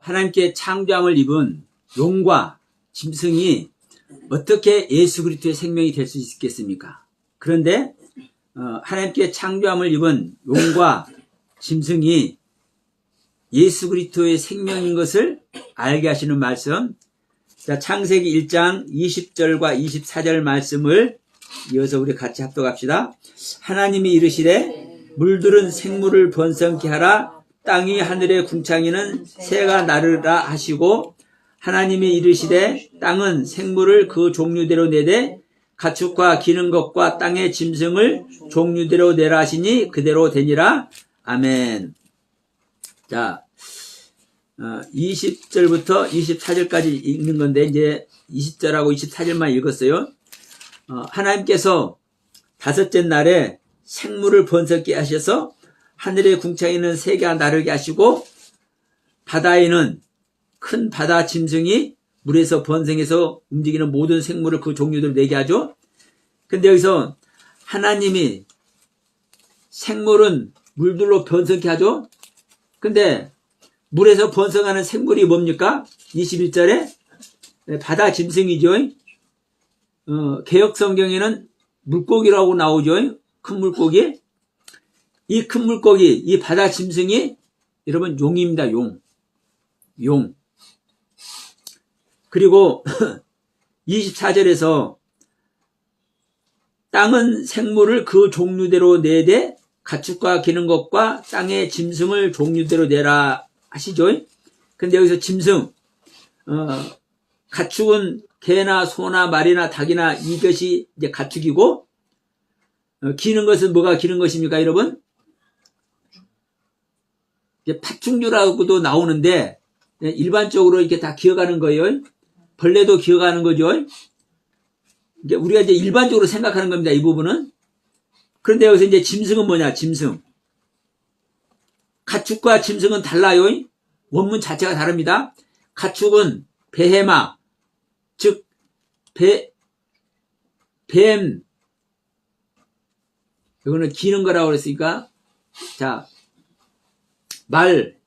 하나님께 창조함을 입은 용과 짐승이 어떻게 예수 그리스도의 생명이 될 수 있겠습니까? 그런데 하나님께 창조함을 입은 용과 짐승이 예수 그리스도의 생명인 것을 알게 하시는 말씀. 자, 창세기 1장 20절과 24절 말씀을 이어서 우리 같이 합독합시다. 하나님이 이르시되 물들은 생물을 번성케 하라. 땅이 하늘의 궁창에는 새가 나르라 하시고, 하나님이 이르시되 땅은 생물을 그 종류대로 내되 가축과 기는 것과 땅의 짐승을 종류대로 내라 하시니 그대로 되니라. 아멘. 자, 20절부터 24절까지 읽는 건데 이제 20절하고 24절만 읽었어요. 하나님께서 다섯째 날에 생물을 번성케 하셔서 하늘의 궁창에는 새가 나르게 하시고, 바다에는 큰 바다 짐승이 물에서 번성해서 움직이는 모든 생물을 그 종류대로 내게 하죠. 근데 여기서 하나님이 생물은 물들로 번성케 하죠. 근데 물에서 번성하는 생물이 뭡니까? 21절에 바다 짐승이죠. 개역 성경에는 물고기라고 나오죠. 큰 물고기. 이 큰 물고기, 이 바다 짐승이 여러분 용입니다. 용. 그리고 24절에서 땅은 생물을 그 종류대로 내되 가축과 기는 것과 땅의 짐승을 종류대로 내라 하시죠. 근데 여기서 짐승, 가축은 개나 소나 말이나 닭이나 이것이 이제 가축이고, 기는 것은 뭐가 기는 것입니까, 여러분? 이제 파충류라고도 나오는데 일반적으로 이렇게 다 기어가는 거예요. 벌레도 기어가는 거죠. 이제 우리가 이제 일반적으로 생각하는 겁니다, 이 부분은. 그런데 여기서 이제 짐승은 뭐냐, 짐승. 가축과 짐승은 달라요. 원문 자체가 다릅니다. 가축은 베헤마, 즉 뱀, 이거는 기는 거라고 그랬으니까, 자, 말,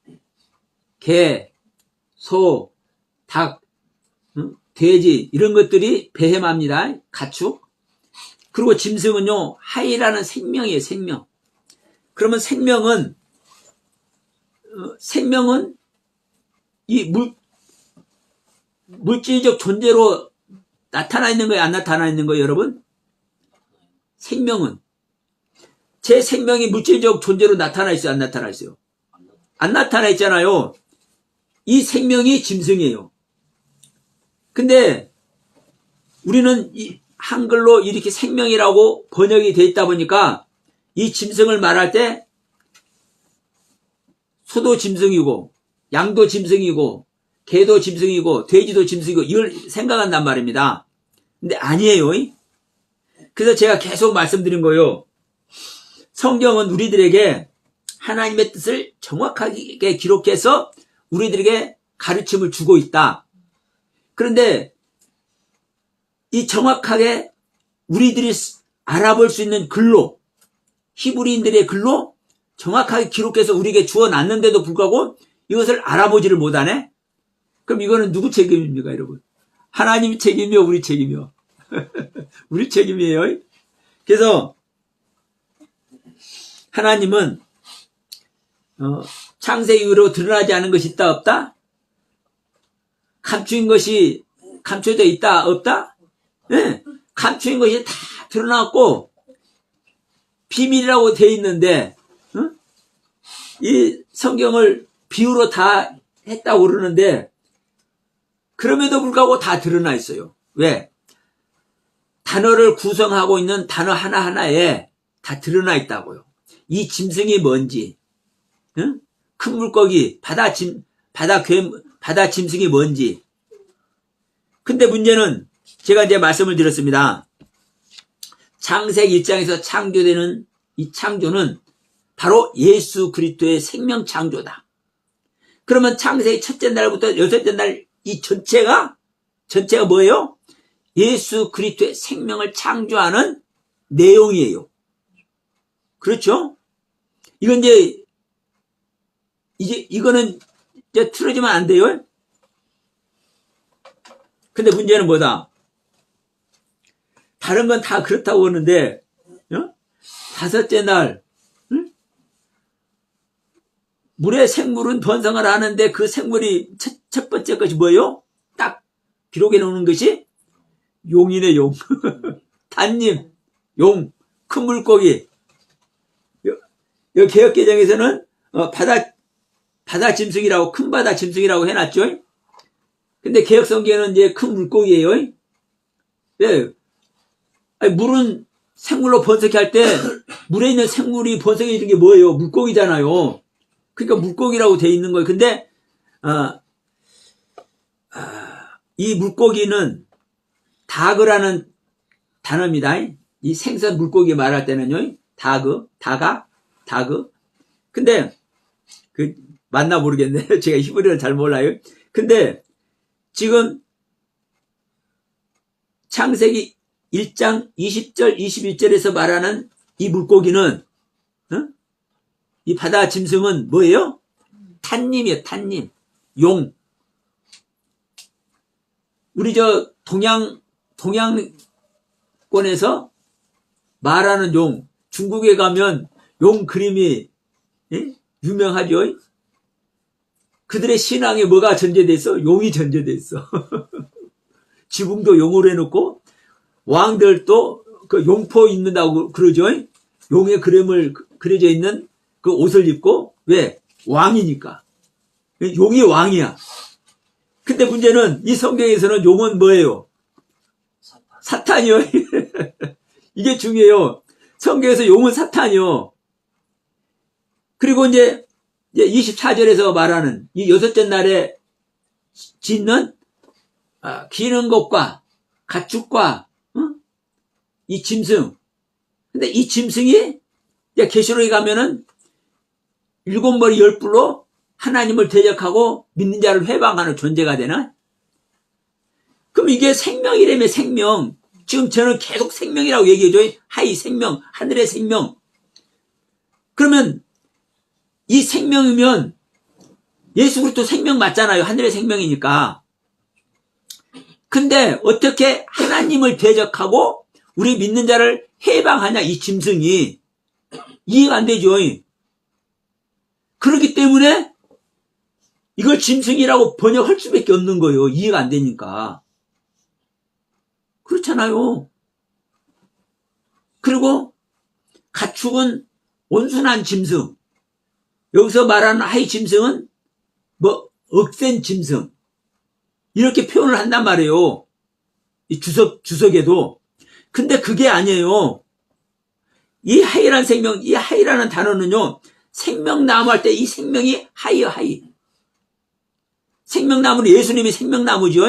개, 소, 닭, 돼지, 이런 것들이 베헤마입니다. 가축. 그리고 짐승은요, 하이라는 생명이에요, 생명. 그러면 생명은 이 물질적 존재로 나타나 있는 거예요, 안 나타나 있는 거예요, 여러분? 생명은. 제 생명이 물질적 존재로 나타나 있어요, 안 나타나 있어요? 안 나타나 있잖아요. 이 생명이 짐승이에요. 근데 우리는 이 한글로 이렇게 생명이라고 번역이 되어 있다 보니까 이 짐승을 말할 때 소도 짐승이고 양도 짐승이고 개도 짐승이고 돼지도 짐승이고 이걸 생각한단 말입니다. 근데 아니에요. 그래서 제가 계속 말씀드린 거예요. 성경은 우리들에게 하나님의 뜻을 정확하게 기록해서 우리들에게 가르침을 주고 있다. 그런데 이 정확하게 우리들이 알아볼 수 있는 글로, 히브리인들의 글로 정확하게 기록해서 우리에게 주어놨는데도 불구하고 이것을 알아보지를 못하네? 그럼 이거는 누구 책임입니까, 여러분? 하나님 책임이요, 우리 책임이요? 우리 책임이에요. 그래서 하나님은 창세기 이후로 드러나지 않은 것이 있다, 없다? 감추인 것이 감춰져 있다, 없다? 네. 감추인 것이 다 드러났고 비밀이라고 돼 있는데 이 성경을 비유로 다 했다고 그러는데 그럼에도 불구하고 다 드러나 있어요. 왜? 단어를 구성하고 있는 단어 하나하나에 다 드러나 있다고요. 이 짐승이 뭔지, 큰 물고기, 바다 짐승이 뭔지. 근데 문제는 제가 이제 말씀을 드렸습니다. 창세기 1장에서 창조되는 이 창조는 바로 예수 그리스도의 생명 창조다. 그러면 창세기 첫째 날부터 여섯째 날 이 전체가 뭐예요? 예수 그리스도의 생명을 창조하는 내용이에요. 그렇죠? 이거는 이제 틀어지면 안 돼요. 근데 문제는 뭐다? 다른 건 다 그렇다고 하는데, 어? 다섯째 날, 응? 물의 생물은 번성을 하는데 그 생물이 첫 번째 것이 뭐예요? 딱 기록해 놓는 것이 용이네, 용. 단님, 용, 큰 물고기. 여기 개혁개정에서는 바다 짐승이라고, 큰 바다 짐승이라고 해놨죠. 근데 개혁성경에는 이제 큰 물고기예요. 왜? 아니, 물은 생물로 번성케 할 때 물에 있는 생물이 번성해 있는 게 뭐예요? 물고기잖아요. 그러니까 물고기라고 돼 있는 거예요. 근데 이 물고기는 다그라는 단어입니다. 이 생선 물고기 말할 때는요. 다그. 근데 그 맞나 모르겠네요. 제가 히브리어를 잘 몰라요. 근데 지금 창세기 1장 20절 21절에서 말하는 이 물고기는 이 바다 짐승은 뭐예요? 탄님이에요. 탄님. 용. 우리 저 동양권에서 말하는 용, 중국에 가면 용 그림이 유명하죠. 그들의 신앙에 뭐가 전제돼 있어? 용이 전제돼 있어. 지붕도 용으로 해놓고 왕들도 그 용포 입는다고 그러죠. 용의 그림을 그려져 있는 그 옷을 입고, 왜? 왕이니까. 용이 왕이야. 근데 문제는 이 성경에서는 용은 뭐예요? 사탄이요. 이게 중요해요. 성경에서 용은 사탄이요. 그리고 이제 24절에서 말하는 이 여섯째 날에 짓는 기는 것과 가축과 이 짐승. 근데 이 짐승이 계시록에 가면은 7머리 10뿔로 하나님을 대적하고 믿는 자를 회방하는 존재가 되나? 그럼 이게 생명이라며, 생명. 지금 저는 계속 생명이라고 얘기해줘요. 하이 생명, 하늘의 생명. 그러면 이 생명이면 예수 그리스도 생명 맞잖아요. 하늘의 생명이니까. 근데 어떻게 하나님을 대적하고 우리 믿는 자를 해방하냐, 이 짐승이. 이해가 안 되죠. 그렇기 때문에 이걸 짐승이라고 번역할 수밖에 없는 거예요. 이해가 안 되니까. 그렇잖아요. 그리고 가축은 온순한 짐승. 여기서 말하는 하이 짐승은 뭐 억센 짐승. 이렇게 표현을 한단 말이에요. 이 주석에도. 근데 그게 아니에요. 이 하이라는 생명, 이 하이라는 단어는요, 생명나무 할 때 이 생명이 하이요, 하이. 생명나무는 예수님이 생명나무죠.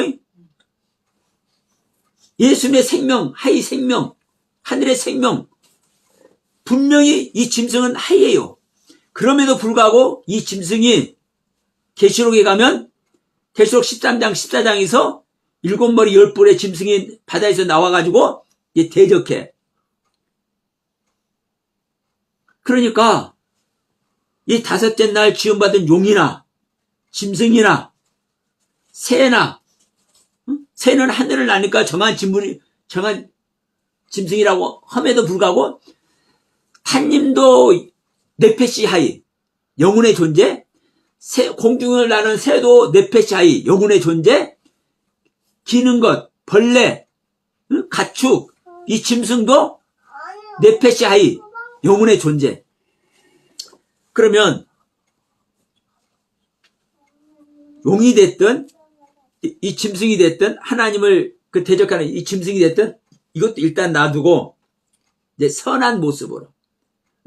예수님의 생명, 하이 생명, 하늘의 생명. 분명히 이 짐승은 하이예요. 그럼에도 불구하고 이 짐승이 계시록에 가면 계시록 13장, 14장에서 7머리 10뿔의 짐승이 바다에서 나와가지고 대적해. 그러니까 이 다섯째 날 지음받은 용이나 짐승이나 새나, 새는 하늘을 나니까 정한 짐승이라고 함에도 불구하고 탄님도 네페시 하이, 영혼의 존재, 공중을 나는 새도 네페시 하이, 영혼의 존재, 기는 것, 벌레, 가축, 이 짐승도 네페시 하이, 영혼의 존재. 그러면 용이 됐든 이 짐승이 됐든 하나님을 그 대적하는 이 짐승이 됐든 이것도 일단 놔두고 이제 선한 모습으로,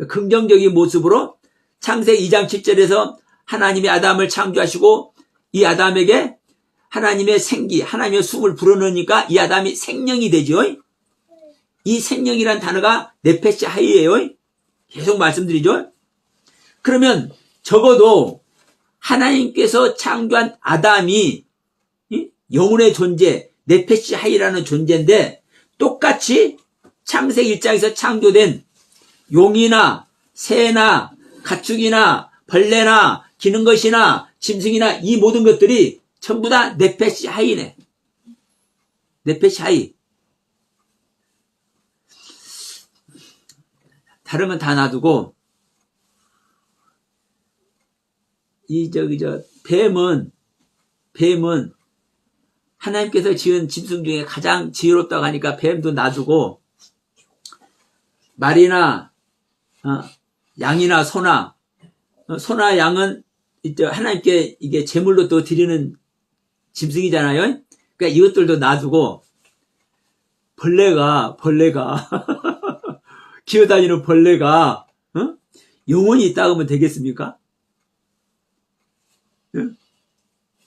긍정적인 모습으로 창세기 2장 7절에서 하나님이 아담을 창조하시고 이 아담에게 하나님의 생기, 하나님의 숨을 불어넣으니까 이 아담이 생명이 되죠. 이 생명이란 단어가 네페시 하이예요. 계속 말씀드리죠. 그러면 적어도 하나님께서 창조한 아담이 영혼의 존재, 네페시 하이라는 존재인데 똑같이 창세기 1장에서 창조된 용이나 새나 가축이나 벌레나 기는 것이나 짐승이나 이 모든 것들이 전부 다 네페시 하이네. 네페시 하이. 다른 건 다 놔두고 뱀은 하나님께서 지은 짐승 중에 가장 지혜롭다고 하니까 뱀도 놔두고 말이나 양이나 소나 양은 하나님께 이게 제물로 또 드리는 짐승이잖아요. 그러니까 이것들도 놔두고 벌레가 기어다니는 벌레가 영혼이 있다고 하면 되겠습니까?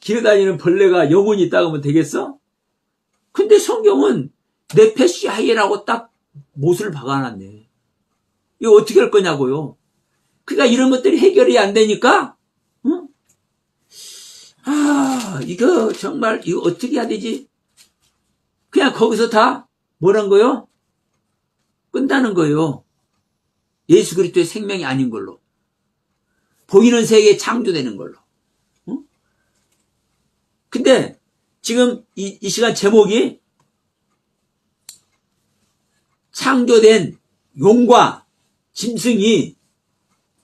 기어다니는 벌레가 영혼이 있다고 하면 되겠어? 근데 성경은 네페시 하이라고 딱 못을 박아놨네. 이거 어떻게 할 거냐고요. 그러니까 이런 것들이 해결이 안 되니까 이거 정말 이거 어떻게 해야 되지? 그냥 거기서 다 뭐란 거요? 끝나는 거예요. 예수 그리스도의 생명이 아닌 걸로. 보이는 세계에 창조되는 걸로. 근데 지금 이 시간 제목이 창조된 용과 짐승이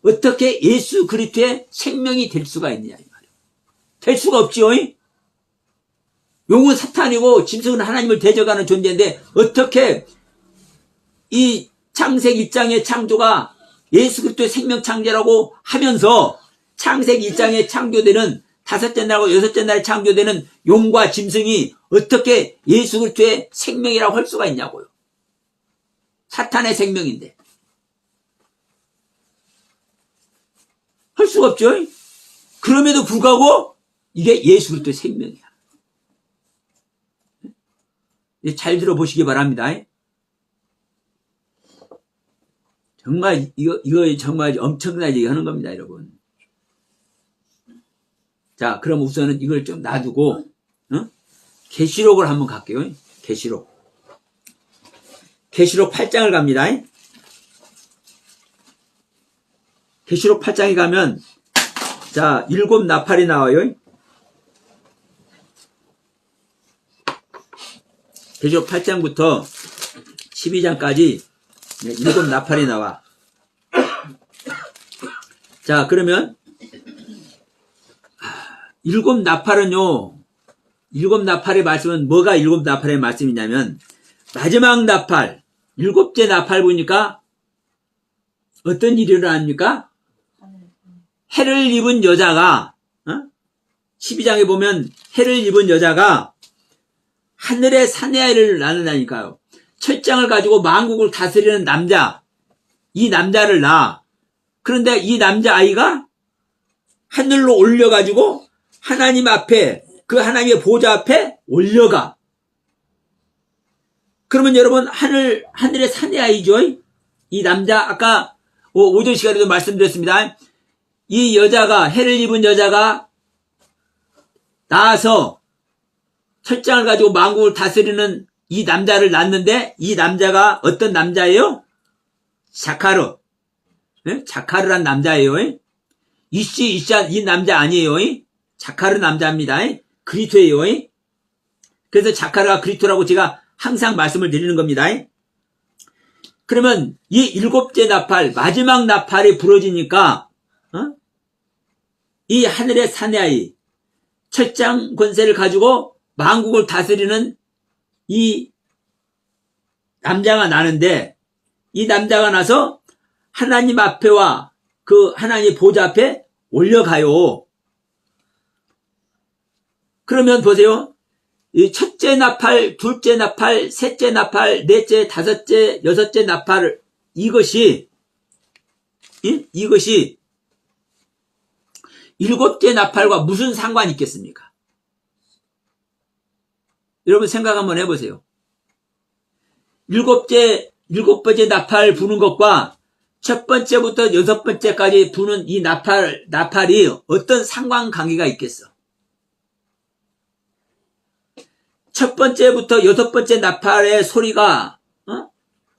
어떻게 예수 그리스도의 생명이 될 수가 있느냐 이 말이에요. 될 수가 없지요. 용은 사탄이고 짐승은 하나님을 대적하는 존재인데 어떻게 이 창세기 1장의 창조가 예수 그리스도의 생명 창조라고 하면서 창세기 1장에 창조되는 다섯째 날과 여섯째 날에 창조되는 용과 짐승이 어떻게 예수 그리스도의 생명이라고 할 수가 있냐고요. 사탄의 생명인데. 할 수가 없죠. 그럼에도 불구하고 이게 예수 그리스도의 생명이야. 잘 들어보시기 바랍니다. 정말 이거 정말 엄청나게 얘기하는 겁니다, 여러분. 자, 그럼 우선은 이걸 좀 놔두고 계시록을 한번 갈게요. 계시록 8장을 갑니다. 계시록 8장에 가면 자, 7 나팔이 나와요. 계시록 8장부터 12장까지 7 나팔이 나와. 자, 그러면 7 나팔은요, 7 나팔의 말씀은 뭐가 7 나팔의 말씀이냐면 마지막 나팔, 7째 나팔 보니까 어떤 일이 일어납니까? 해를 입은 여자가 12장에 보면 해를 입은 여자가 하늘의 사내아이를 낳는다니까요. 철장을 가지고 만국을 다스리는 남자, 이 남자를 낳아. 그런데 이 남자아이가 하늘로 올려가지고 하나님 앞에, 그 하나님의 보좌 앞에 올려가. 그러면 여러분 하늘의 사내아이죠. 이 남자, 아까 오전 시간에도 말씀드렸습니다. 이 여자가, 해를 입은 여자가 낳아서 철장을 가지고 만국을 다스리는 이 남자를 낳는데 이 남자가 어떤 남자예요? 자카르. 네? 자카르란 남자예요. 이씨한 이 남자 아니에요. 자카르 남자입니다. 그리스도예요. 그래서 자카르가 그리스도라고 제가 항상 말씀을 드리는 겁니다. 그러면 이 7째 나팔, 마지막 나팔이 부러지니까 이 하늘의 사내아이, 철장 권세를 가지고 만국을 다스리는 이 남자가 나는데 이 남자가 나서 하나님 앞에와 그 하나님 보좌 앞에 올려가요. 그러면 보세요. 이 첫째 나팔, 둘째 나팔, 셋째 나팔, 넷째, 다섯째, 여섯째 나팔, 이것이 7째 나팔과 무슨 상관이 있겠습니까? 여러분 생각 한번 해보세요. 7번째 나팔 부는 것과 첫 번째부터 6번째까지 부는 이 나팔이 어떤 상관관계가 있겠어? 첫 번째부터 6번째 나팔의 소리가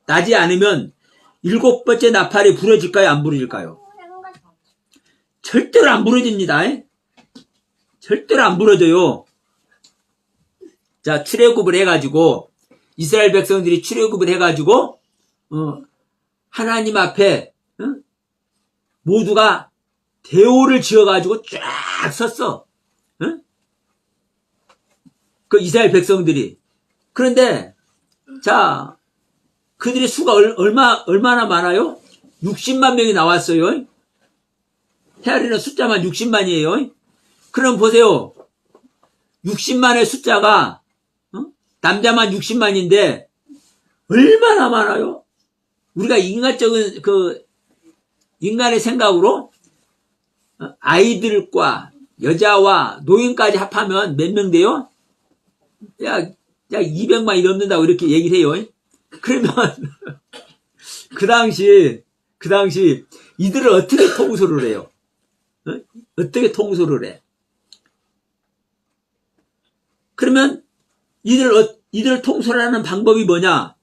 나지 않으면 7번째 나팔이 부러질까요? 안 부러질까요? 절대로 안 부러집니다. 절대로 안 부러져요. 자, 출애굽을 해가지고 이스라엘 백성들이 출애굽을 해가지고 하나님 앞에 모두가 대오를 지어가지고 쫙 섰어. 그 이스라엘 백성들이. 그런데 자, 그들의 수가 얼마나 많아요? 60만 명이 나왔어요. 헤아리는 숫자만 60만이에요. 그럼 보세요. 60만의 숫자가 남자만 60만인데 얼마나 많아요? 우리가 인간적인 인간의 생각으로 아이들과 여자와 노인까지 합하면 몇 명 돼요? 야 200만이 넘는다고 이렇게 얘기를 해요. 그러면 그 당시 이들을 어떻게 통솔을 해요? 어떻게 통솔을 해? 그러면 이들 통솔하는 방법이 뭐냐?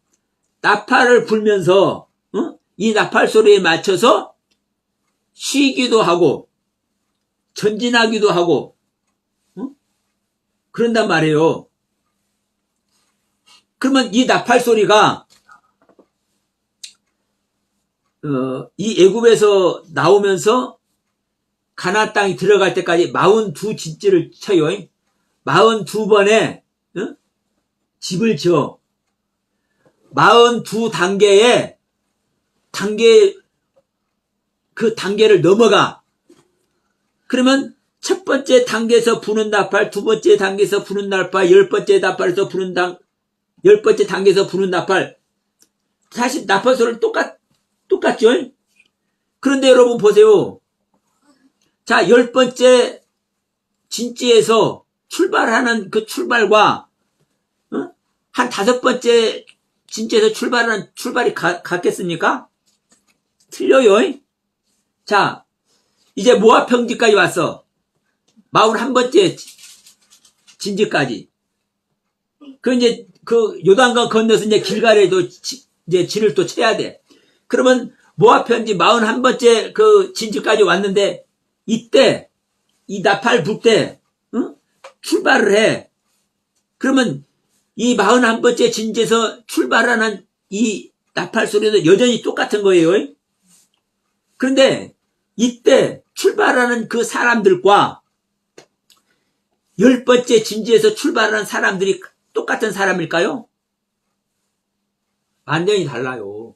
나팔을 불면서 이 나팔 소리에 맞춰서 쉬기도 하고 전진하기도 하고 그런단 말이에요. 그러면 이 나팔 소리가 이 애굽에서 나오면서 가나안 땅이 들어갈 때까지 42 진지를 쳐요. 42번에 집을 지어 42단계의 그 단계를 넘어가. 그러면 첫 번째 단계에서 부는 나팔, 두 번째 단계에서 부는 나팔, 10번째 나팔에서 부는 10번째 단계에서 부는 나팔. 사실 나팔 소리는 똑같죠? 그런데 여러분 보세요. 자, 10번째 진지에서 출발하는 그 출발과 한 5번째 진지에서 출발하는 출발이 같겠습니까? 틀려요. 자, 이제 모압 평지까지 왔어. 41번째 진지까지. 이제 요단강 건너서 이제 길갈에도 이제 진을 또 쳐야 돼. 그러면 모압 평지 41번째 그 진지까지 왔는데 이때 이 나팔 불 때 출발을 해. 그러면 이 41번째 진지에서 출발하는 이 나팔 소리도 여전히 똑같은 거예요. 그런데 이때 출발하는 그 사람들과 10번째 진지에서 출발하는 사람들이 똑같은 사람일까요? 완전히 달라요.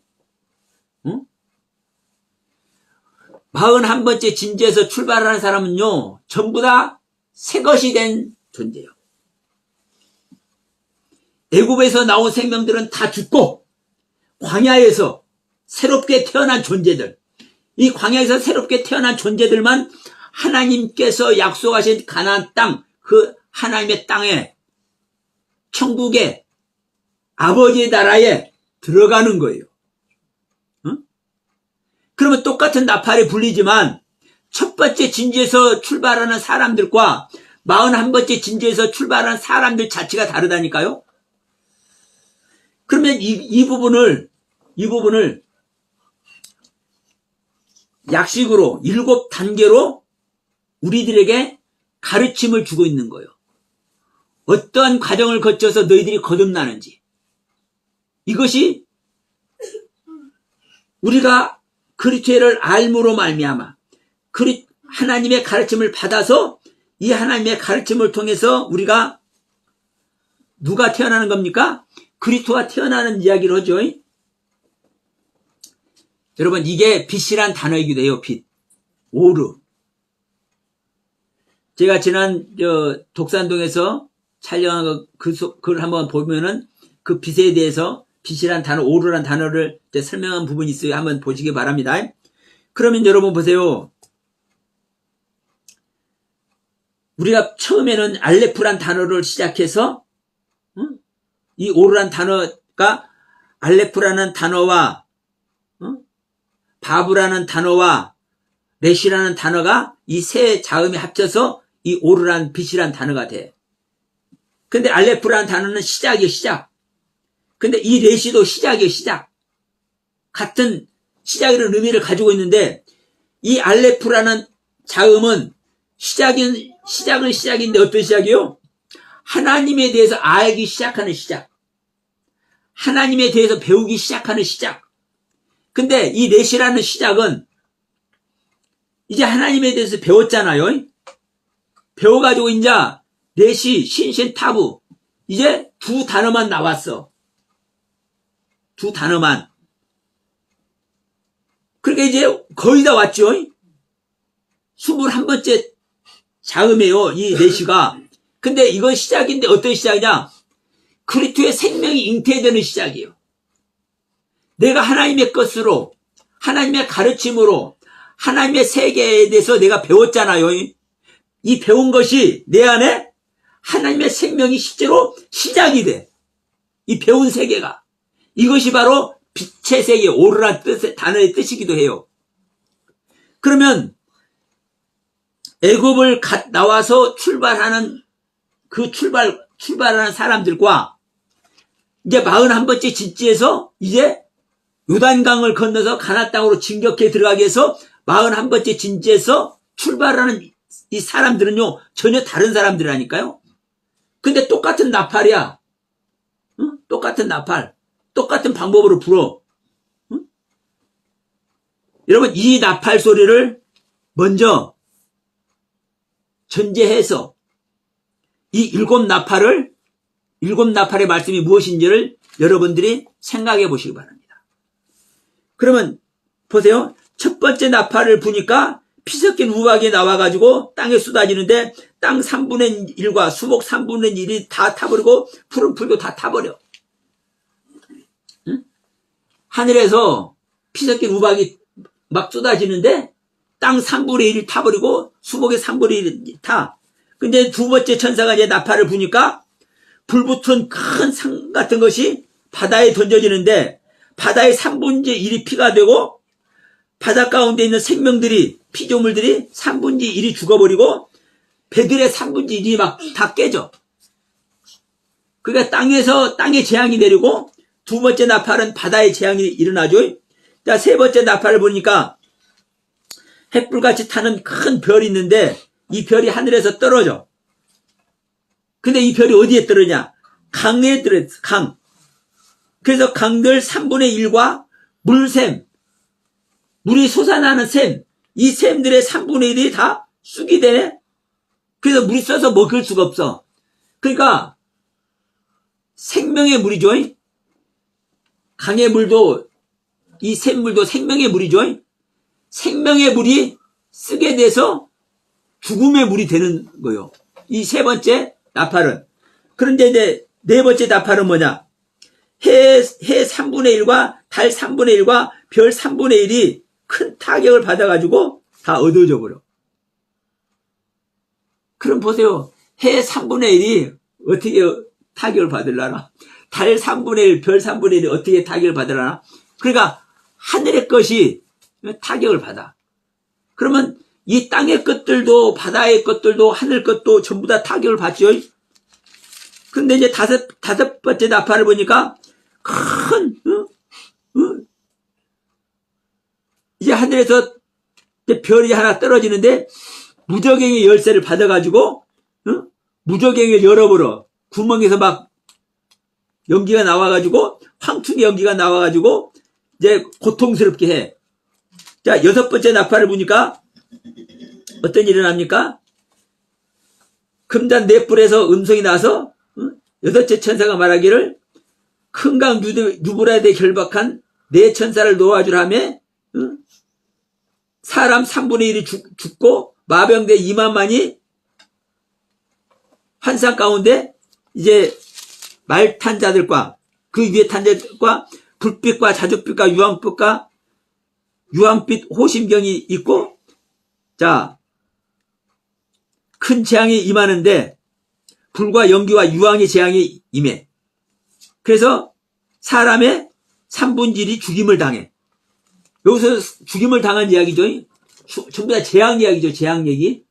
41번째 진지에서 출발하는 사람은요, 전부 다 새것이 된 존재예요. 애굽에서 나온 생명들은 다 죽고 광야에서 새롭게 태어난 존재들, 이 광야에서 새롭게 태어난 존재들만 하나님께서 약속하신 가나안 땅, 그 하나님의 땅에, 천국의 아버지의 나라에 들어가는 거예요. 그러면 똑같은 나팔이 불리지만 첫 번째 진지에서 출발하는 사람들과 41번째 진지에서 출발하는 사람들 자체가 다르다니까요. 그러면 이 부분을 약식으로 7단계로 우리들에게 가르침을 주고 있는 거예요. 어떠한 과정을 거쳐서 너희들이 거듭나는지. 이것이 우리가 그리스도를 알므로 말미암아 하나님의 가르침을 받아서 이 하나님의 가르침을 통해서 우리가 누가 태어나는 겁니까? 그리스도가 태어나는 이야기를 하죠. 여러분, 이게 빛이란 단어이기도 해요. 빛. 오르. 제가 지난 독산동에서 촬영한 그걸 한번 보면은 그 빛에 대해서 빛이란 단어, 오르란 단어를 설명한 부분이 있어요. 한번 보시기 바랍니다. 그러면 여러분 보세요. 우리가 처음에는 알레프란 단어를 시작해서 이 오르란 단어가 알레프라는 단어와 바브라는 단어와 레시라는 단어가 이 세 자음이 합쳐서 이 오르란 빛이란 단어가 돼. 근데 알레프라는 단어는 시작이에요, 시작. 근데 이 레시도 시작이에요, 시작. 같은 시작이라는 의미를 가지고 있는데 이 알레프라는 자음은 시작은 시작인데 어떤 시작이요? 하나님에 대해서 알기 시작하는 시작. 하나님에 대해서 배우기 시작하는 시작. 근데 이 넷이라는 시작은 이제 하나님에 대해서 배웠잖아요. 배워가지고 이제 넷이 신신타부. 이제 두 단어만 나왔어. 두 단어만. 그러니까 이제 거의 다 왔죠. 21번째 자음이에요. 이 넷이가. 근데 이건 시작인데 어떤 시작이냐? 그리스도의 생명이 잉태되는 시작이에요. 내가 하나님의 것으로, 하나님의 가르침으로, 하나님의 세계에 대해서 내가 배웠잖아요. 이 배운 것이 내 안에 하나님의 생명이 실제로 시작이 돼. 이 배운 세계가. 이것이 바로 빛의 세계, 오르란 단어의 뜻이기도 해요. 그러면 애굽을 나와서 출발하는 그 출발하는 사람들과 이제 41번째 진지에서 이제 요단강을 건너서 가나안 땅으로 진격해 들어가기 위해서 41번째 진지에서 출발하는 이 사람들은요, 전혀 다른 사람들이라니까요. 근데 똑같은 나팔이야. 응? 똑같은 나팔. 똑같은 방법으로 불어. 응? 여러분, 이 나팔 소리를 먼저 전제해서 이 일곱 나팔의 말씀이 무엇인지를 여러분들이 생각해 보시기 바랍니다. 그러면 보세요. 첫 번째 나팔을 부니까 피 섞인 우박이 나와가지고 땅에 쏟아지는데 땅 3분의 1과 수목 3분의 1이 다 타버리고 푸른 풀도 다 타버려. 응? 하늘에서 피 섞인 우박이 막 쏟아지는데 땅 3분의 1이 타버리고 수목의 3분의 1이 타. 근데 두 번째 천사가 이제 나팔을 부니까 불붙은 큰 상 같은 것이 바다에 던져지는데 바다의 3분의 1이 피가 되고 바다 가운데 있는 생명들이 피조물들이 3분의 1이 죽어버리고 배들의 3분의 1이 막 다 깨져. 그러니까 땅에 재앙이 내리고 두 번째 나팔은 바다에 재앙이 일어나죠. 자, 세 번째 나팔을 보니까 햇불같이 타는 큰 별이 있는데 이 별이 하늘에서 떨어져. 근데 이 별이 어디에 떨어지냐? 강에 떨어져. 강. 그래서 강들 3분의 1과 물샘, 물이 솟아나는 샘, 이 샘들의 3분의 1이 다 쑥이 되네. 그래서 물이 써서 먹을 수가 없어. 그러니까 생명의 물이죠. 강의 물도 이 샘물도 생명의 물이죠. 생명의 물이 쓰게 돼서 죽음의 물이 되는 거요. 이 세 번째 나팔은. 그런데 이제 네 번째 나팔은 뭐냐? 해 3분의 1과 달 3분의 1과 별 3분의 1이 큰 타격을 받아가지고 다 얻어져 버려. 그럼 보세요. 해 3분의 1이 어떻게 타격을 받으려나? 달 3분의 1, 별 3분의 1이 어떻게 타격을 받으려나? 그러니까 하늘의 것이 타격을 받아. 그러면 이 땅의 것들도 바다의 것들도 하늘 것도 전부 다 타격을 받죠. 근데 이제 다섯 번째 나팔을 보니까 큰 이제 하늘에서 별이 하나 떨어지는데 무저갱이 열쇠를 받아가지고 무저갱이를 열어버려. 구멍에서 막 연기가 나와가지고 황충의 연기가 나와가지고 이제 고통스럽게 해. 자, 여섯 번째 나팔을 보니까 어떤 일이 일어납니까? 금단 네 뿔에서 음성이 나서 여섯째 천사가 말하기를 큰 강 유브라데 결박한 네 천사를 놓아주라며 사람 3분의 1이 죽고 마병대 2만만이 환상 가운데 이제 말 탄 자들과 그 위에 탄 자들과 불빛과 자줏빛과 유황빛 호심경이 있고, 자, 큰 재앙이 임하는데 불과 연기와 유황의 재앙이 임해. 그래서 사람의 3분의 1이 죽임을 당해. 여기서 죽임을 당한 이야기죠. 전부 다 재앙 이야기죠. 재앙 얘기.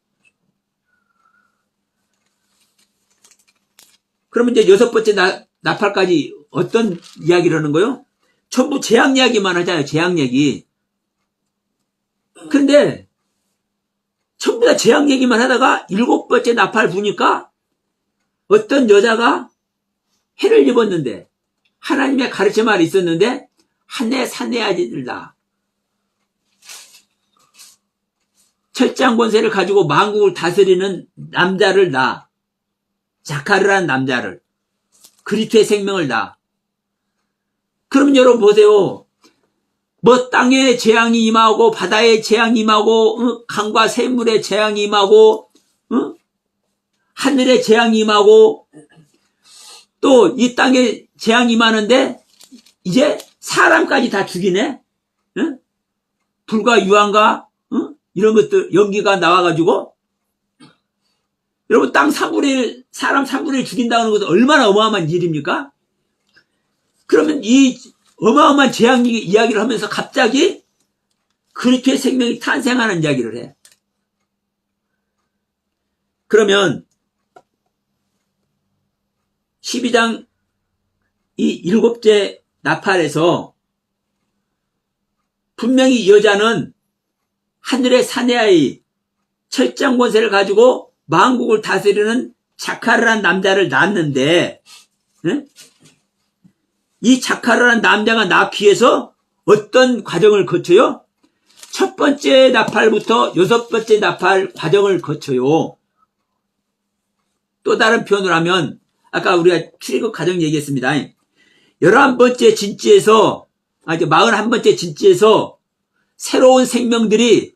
그러면 이제 여섯 번째 나팔까지 어떤 이야기를 하는 거요? 전부 재앙 이야기만 하잖아요. 재앙 얘기. 그런데 전부 다 재앙 얘기만 하다가 7번째 나팔 부니까 어떤 여자가 해를 입었는데 하나님의 가르침 아래 있었는데 하늘 산의 아들들다. 철장 권세를 가지고 만국을 다스리는 남자를 낳아. 자카르라는 남자를. 그리스도의 생명을 낳아. 그럼 여러분 보세요. 뭐 땅에 재앙이 임하고 바다에 재앙이 임하고 강과 샘물에 재앙이 임하고 하늘에 재앙이 임하고 또 이 땅에 재앙이 임하는데 이제 사람까지 다 죽이네. 불과 유황과 이런 것들 연기가 나와가지고 여러분 땅 3분의 1 사람 3분의 1 죽인다는 것은 얼마나 어마어마한 일입니까? 그러면 이 어마어마한 재앙 이야기를 하면서 갑자기 그리스도의 생명이 탄생하는 이야기를 해. 그러면 12장 이 7째 나팔에서 분명히 이 여자는 하늘의 사내아이 철장 권세를 가지고 만국을 다스리는 자카르라는 남자를 낳았는데 이 자카르라는 남자가 낳기 위해서 어떤 과정을 거쳐요? 첫 번째 나팔부터 6번째 나팔 과정을 거쳐요. 또 다른 표현을 하면 아까 우리가 출애굽 과정 얘기했습니다. 11번째 진지에서 이제 41번째 진지에서 새로운 생명들이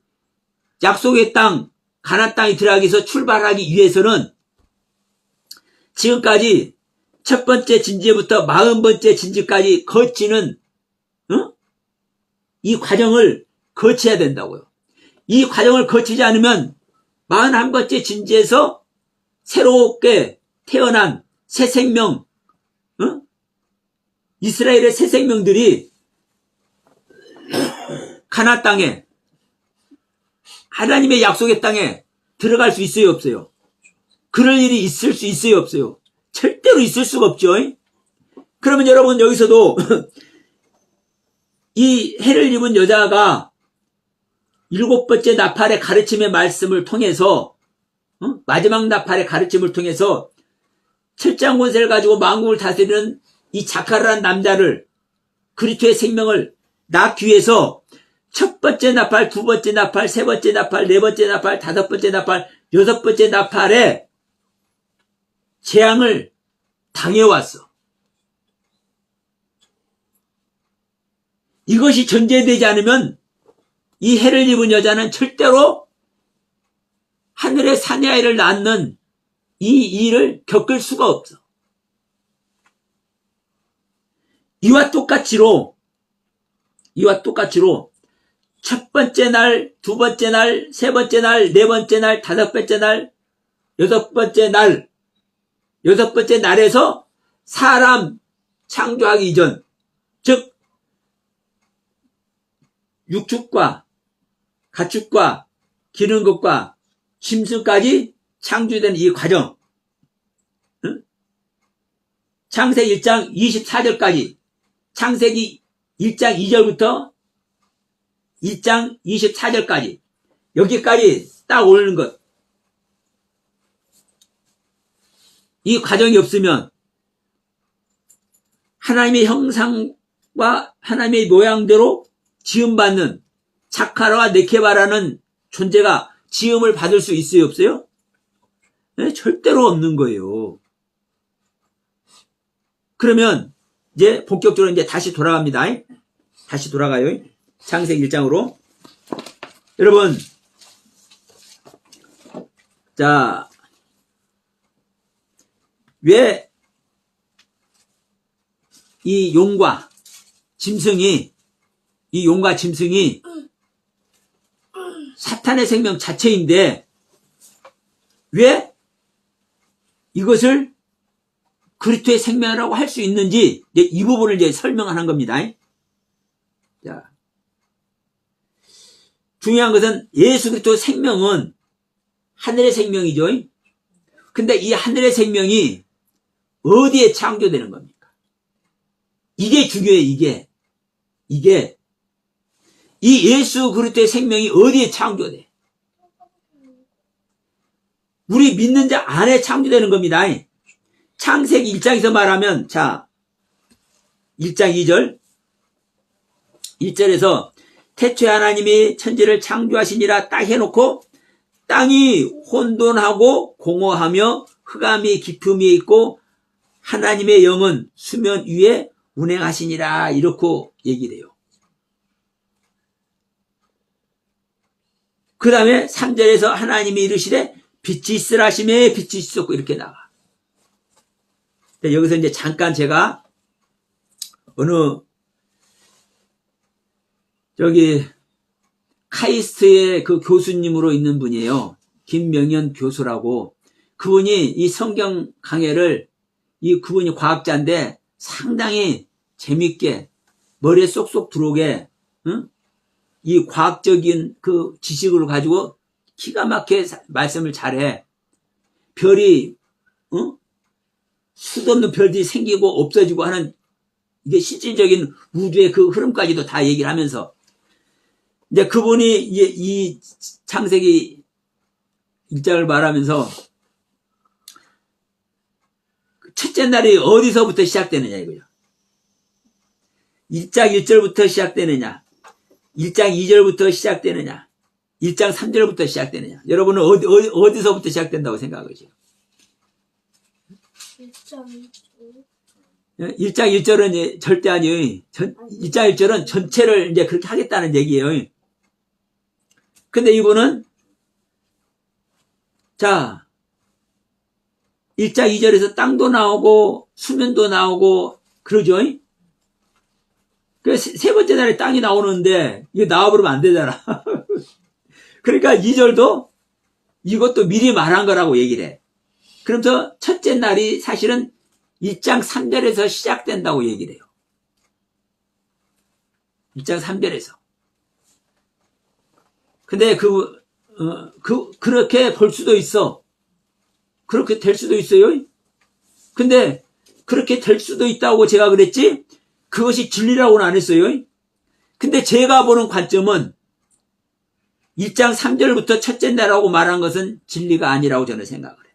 약속의 땅 가나안 땅에 들어가기 위해서 출발하기 위해서는 지금까지 첫 번째 진지부터 40번째 진지까지 거치는 이 과정을 거쳐야 된다고요. 이 과정을 거치지 않으면 41번째 진지에서 새롭게 태어난 새 생명, 이스라엘의 새 생명들이 가나안 땅에 하나님의 약속의 땅에 들어갈 수 있어요, 없어요? 그럴 일이 있을 수 있어요, 없어요? 절대로 있을 수가 없죠. 그러면 여러분 여기서도 이 해를 입은 여자가 7번째 나팔의 가르침의 말씀을 통해서 마지막 나팔의 가르침을 통해서 철장 권세를 가지고 만국을 다스리는 이 자카르라는 남자를 그리스도의 생명을 낳기 위해서 첫 번째 나팔, 두 번째 나팔, 세 번째 나팔, 네 번째 나팔, 다섯 번째 나팔, 6번째 나팔에 재앙을 당해왔어. 이것이 전제되지 않으면 이 해를 입은 여자는 절대로 하늘의 사내아이를 낳는 이 일을 겪을 수가 없어. 이와 똑같이로 첫 번째 날, 두 번째 날, 세 번째 날, 네 번째 날, 다섯 번째 날, 6번째 날, 6번째 날에서 사람 창조하기 이전, 즉 육축과 가축과 기는 것과 짐승까지 창조된 이 과정, 창세기 1장 24절까지, 창세기 1장 2절부터 1장 24절까지 여기까지 딱 오르는 것. 이 과정이 없으면 하나님의 형상과 하나님의 모양대로 지음받는 자카르와 네케바라는 존재가 지음을 받을 수 있어요, 없어요? 네, 절대로 없는 거예요. 그러면 이제 본격적으로 이제 다시 돌아갑니다. 다시 돌아가요. 창세기 1장으로. 여러분, 자, 왜 이 용과 짐승이 사탄의 생명 자체인데 왜 이것을 그리스도의 생명이라고 할 수 있는지 이제 이 부분을 이제 설명하는 겁니다. 자, 중요한 것은 예수 그리스도의 생명은 하늘의 생명이죠. 근데 이 하늘의 생명이 어디에 창조되는 겁니까? 이게 중요해요. 이게 이 예수 그리스도의 생명이 어디에 창조돼? 우리 믿는 자 안에 창조되는 겁니다. 창세기 1장에서 말하면, 자, 1장 2절. 1절에서 태초에 하나님이 천지를 창조하시니라 딱 해놓고 땅이 혼돈하고 공허하며 흑암이 깊음이 있고 하나님의 영은 수면 위에 운행하시니라 이렇게 얘기를 해요. 그 다음에 3절에서 하나님이 이르시되 빛이 있으라 하시매 빛이 있었고 이렇게 나와. 여기서 이제 잠깐 제가 어느 저기 카이스트의 그 교수님으로 있는 분이에요. 김명현 교수라고. 그분이 이 성경 강해를 그분이 과학자인데 상당히 재밌게 머리에 쏙쏙 들어오게 이 과학적인 그 지식을 가지고 기가 막히게 말씀을 잘해. 별이 수도 없는 별들이 생기고 없어지고 하는 이게 실질적인 우주의 그 흐름까지도 다 얘기를 하면서 이제 그분이 이 창세기 1장을 말하면서 첫째 날이 어디서부터 시작되느냐 이거죠. 1장 1절부터 시작되느냐, 1장 2절부터 시작되느냐, 1장 3절부터 시작되느냐. 여러분은 어디서부터 시작된다고 생각하세요? 1장 1절은 절대 아니에요. 1장 1절은 전체를 이제 그렇게 하겠다는 얘기예요. 근데 이분은, 자, 1장 2절에서 땅도 나오고, 수면도 나오고, 그러죠? 그래서 세 번째 날에 땅이 나오는데, 이거 나와버리면 안 되잖아. 그러니까 2절도 이것도 미리 말한 거라고 얘기를 해. 그러면서 첫째 날이 사실은 1장 3절에서 시작된다고 얘기를 해요. 1장 3절에서. 근데 그렇게 볼 수도 있어. 그렇게 될 수도 있어요. 근데 그렇게 될 수도 있다고 제가 그랬지, 그것이 진리라고는 안 했어요. 근데 제가 보는 관점은 1장 3절부터 첫째 날이라고 말한 것은 진리가 아니라고 저는 생각을 해요.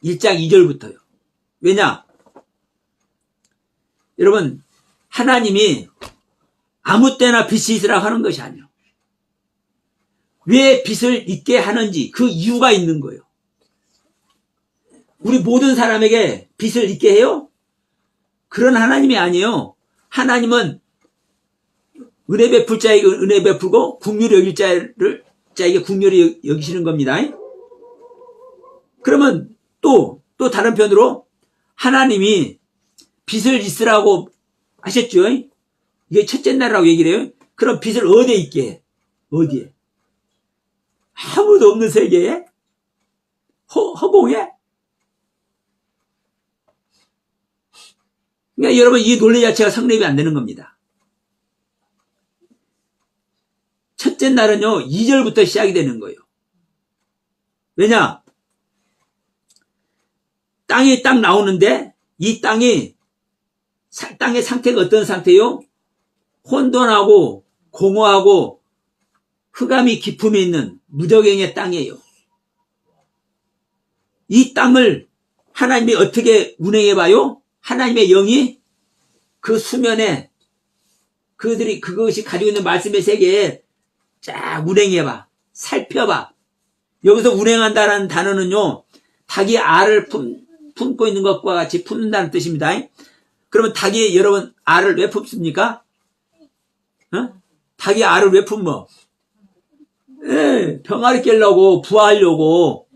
1장 2절부터요. 왜냐? 여러분, 하나님이 아무 때나 빛이 있으라고 하는 것이 아니에요. 왜 빛을 있게 하는지 그 이유가 있는 거예요. 우리 모든 사람에게 빛을 있게 해요? 그런 하나님이 아니에요. 하나님은 은혜 베풀 자에게 은혜 베풀고 긍휼히 여길 자에게 긍휼히 여기시는 겁니다. 그러면 또 다른 편으로 하나님이 빛을 있으라고 하셨죠. 이게 첫째 날이라고 얘기를 해요. 그럼 빛을 어디에 있게 해? 어디에? 아무도 없는 세계에? 허공에? 그러니까 여러분, 이 논리 자체가 성립이 안 되는 겁니다. 첫째 날은요, 2절부터 시작이 되는 거예요. 왜냐? 땅이 딱 나오는데, 이 땅의 상태가 어떤 상태요? 혼돈하고, 공허하고, 흑암이 깊음이 있는 무적행의 땅이에요. 이 땅을 하나님이 어떻게 운행해봐요? 하나님의 영이 그 수면에 그것이 가지고 있는 말씀의 세계에 쫙 운행해봐. 살펴봐. 여기서 운행한다라는 단어는요, 닭이 알을 품고 있는 것과 같이 품는다는 뜻입니다. 그러면 닭이 여러분 알을 왜 품습니까? 닭이 알을 왜 품어? 병아리 깨려고, 부화하려고,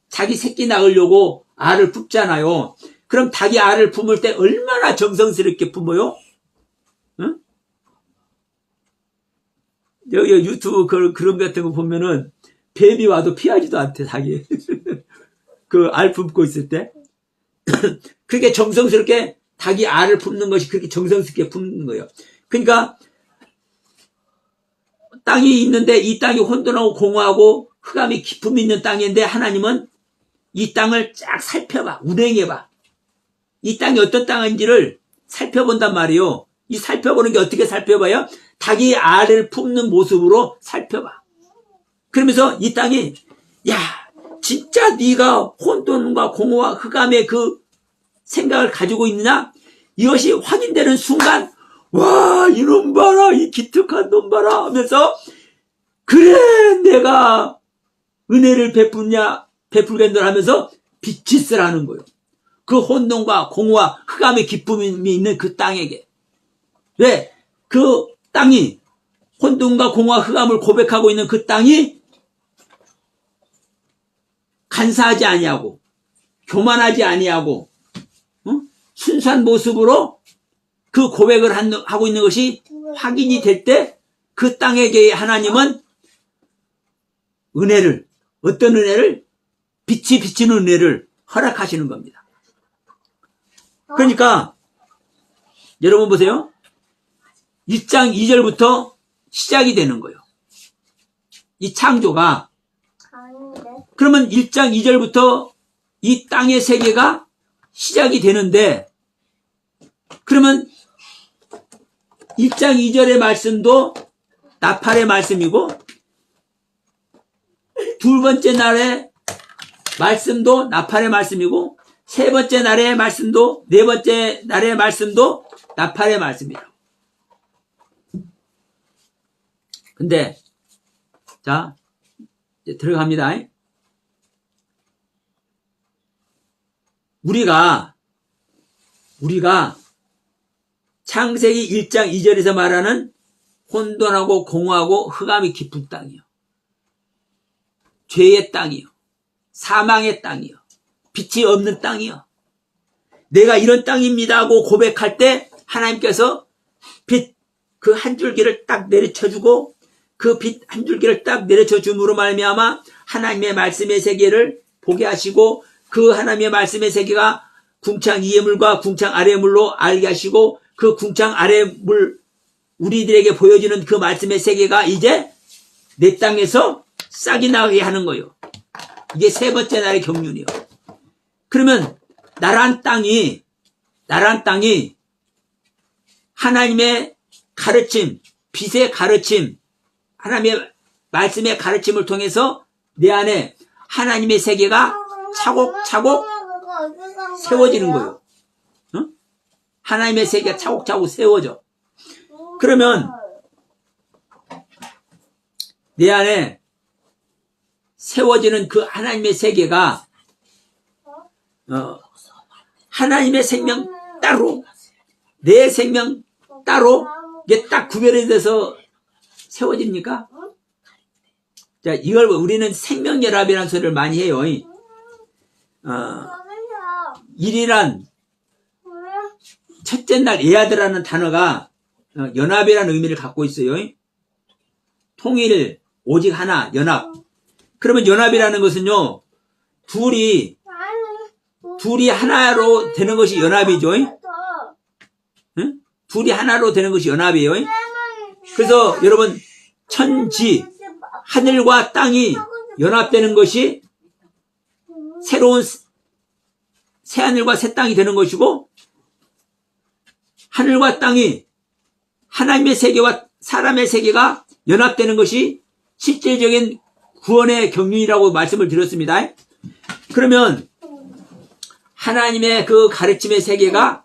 자기 새끼 낳으려고 알을 품잖아요. 그럼 닭이 알을 품을 때 얼마나 정성스럽게 품어요? 여기 유튜브 그런 같은 거 보면은 뱀이 와도 피하지도 않대, 닭이. 그 알 품고 있을 때. 그렇게 정성스럽게 닭이 알을 품는 것이 그렇게 정성스럽게 품는 거예요. 그러니까 땅이 있는데 이 땅이 혼돈하고 공허하고 흑암이 깊음이 있는 땅인데 하나님은 이 땅을 쫙 살펴봐. 운행해봐. 이 땅이 어떤 땅인지를 살펴본단 말이에요. 이 살펴보는 게 어떻게 살펴봐요? 닭이 알을 품는 모습으로 살펴봐. 그러면서 이 땅이, 야, 진짜 네가 혼돈과 공허와 흑암의 그 생각을 가지고 있느냐? 이것이 확인되는 순간 와, 이놈 봐라, 이 기특한 놈 봐라 하면서 그래, 내가 은혜를 베풀겠노라 하면서 빛이 쓰라는 거예요. 그 혼돈과 공허와 흑암의 기쁨이 있는 그 땅에게. 왜? 그 땅이, 혼돈과 공허와 흑암을 고백하고 있는 그 땅이 간사하지 아니하고 교만하지 아니하고 순수한 모습으로 그 고백을 하고 있는 것이 확인이 될 때 그 땅에게 하나님은 은혜를, 어떤 은혜를? 빛이 비치는 은혜를 허락하시는 겁니다. 그러니까 여러분 보세요. 1장 2절부터 시작이 되는 거예요. 이 창조가. 그러면 1장 2절부터 이 땅의 세계가 시작이 되는데, 그러면 1장 2절의 말씀도 나팔의 말씀이고, 두 번째 날의 말씀도 나팔의 말씀이고, 세 번째 날의 말씀도, 네 번째 날의 말씀도 나팔의 말씀이에요. 근데, 자, 이제 들어갑니다. 우리가 창세기 1장 2절에서 말하는 혼돈하고 공허하고 흑암이 깊은 땅이요. 죄의 땅이요. 사망의 땅이요. 빛이 없는 땅이요. 내가 이런 땅입니다 하고 고백할 때 하나님께서 빛 그 한 줄기를 딱 내려쳐주고 그 빛 한 줄기를 딱 내려쳐줌으로 말미암아 하나님의 말씀의 세계를 보게 하시고 그 하나님의 말씀의 세계가 궁창 위의 물과 궁창 아래의 물로 알게 하시고 그 궁창 아래의 물 우리들에게 보여지는 그 말씀의 세계가 이제 내 땅에서 싹이 나게 하는 거예요. 이게 세 번째 날의 경륜이요. 그러면 나란 땅이 하나님의 가르침, 빛의 가르침, 하나님의 말씀의 가르침을 통해서 내 안에 하나님의 세계가 차곡차곡 세워지는 거예요. 하나님의 세계가 차곡차곡 세워져. 그러면 내 안에 세워지는 그 하나님의 세계가 하나님의 생명 따로, 내 생명 따로 이게 딱 구별이 돼서 세워집니까? 자, 이걸 우리는 생명연합이라는 소리를 많이 해요. 일이란 첫째 날 에아드라는 단어가 연합이라는 의미를 갖고 있어요. 통일, 오직 하나, 연합. 그러면 연합이라는 것은요, 둘이 하나로 되는 것이 연합이죠. 응? 둘이 하나로 되는 것이 연합이에요. 그래서 여러분, 천지, 하늘과 땅이 연합되는 것이 새로운 새하늘과 새 땅이 되는 것이고, 하늘과 땅이 하나님의 세계와 사람의 세계가 연합되는 것이 실제적인 구원의 경륜이라고 말씀을 드렸습니다. 그러면 하나님의 그 가르침의 세계가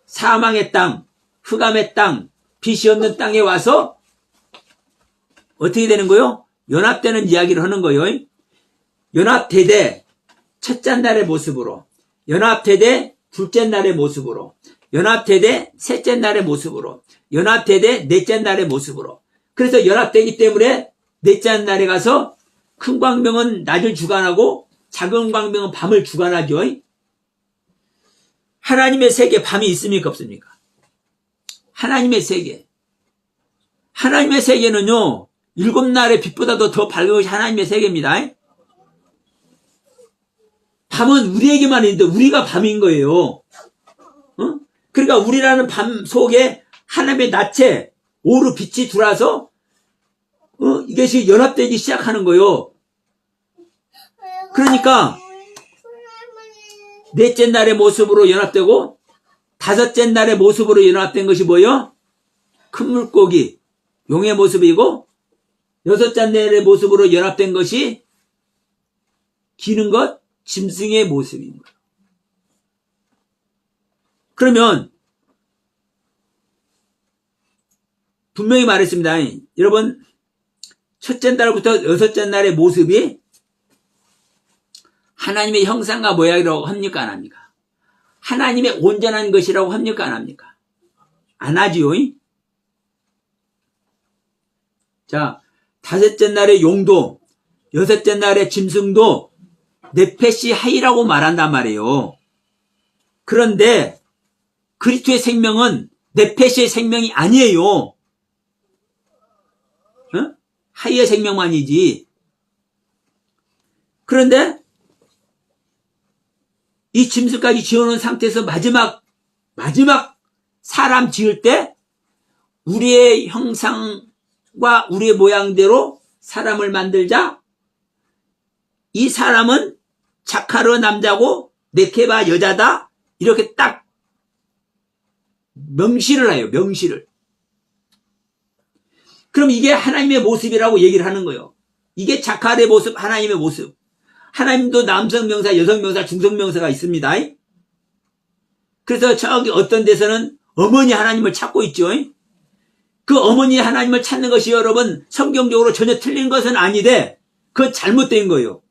사망의 땅, 흑암의 땅, 빛이 없는 땅에 와서 어떻게 되는 거요? 연합되는 이야기를 하는 거예요. 연합되되 첫째 날의 모습으로, 연합되되 둘째 날의 모습으로, 연합되되 셋째 날의 모습으로, 연합되되 넷째 날의 모습으로. 그래서 연합되기 때문에 넷째 날에 가서 큰 광명은 낮을 주관하고 작은 광명은 밤을 주관하죠. 하나님의 세계 밤이 있습니까 없습니까? 하나님의 세계. 하나님의 세계는요, 7날의 빛보다도 더 밝은 것이 하나님의 세계입니다. 밤은 우리에게만 있는데 우리가 밤인 거예요. 그러니까 우리라는 밤 속에 하나님의 낮에 오르 빛이 들어와서 이것이 연합되기 시작하는 거예요. 그러니까 넷째 날의 모습으로 연합되고 다섯째 날의 모습으로 연합된 것이 뭐예요? 큰 물고기, 용의 모습이고 여섯째 날의 모습으로 연합된 것이 기는 것, 짐승의 모습인 거예요. 그러면 분명히 말했습니다. 여러분, 첫째 날부터 여섯째 날의 모습이 하나님의 형상과 모양이라고 합니까? 안 합니까? 하나님의 온전한 것이라고 합니까? 안 합니까? 안 하지요. 자, 다섯째 날의 용도, 여섯째 날의 짐승도 네페시 하이라고 말한단 말이에요. 그런데 그리스도의 생명은 네페시의 생명이 아니에요. 어? 하이의 생명만이지. 그런데 이 짐승까지 지어놓은 상태에서 마지막 사람 지을 때 우리의 형상과 우리의 모양대로 사람을 만들자. 이 사람은 자카르 남자고 네케바 여자다. 이렇게 딱 명시를 해요. 명시를. 그럼 이게 하나님의 모습이라고 얘기를 하는 거예요. 이게 자카르의 모습, 하나님의 모습. 하나님도 남성 명사, 여성 명사, 중성 명사가 있습니다. 그래서 저기 어떤 데서는 어머니 하나님을 찾고 있죠. 그 어머니 하나님을 찾는 것이 여러분 성경적으로 전혀 틀린 것은 아닌데 그건 잘못된 거예요.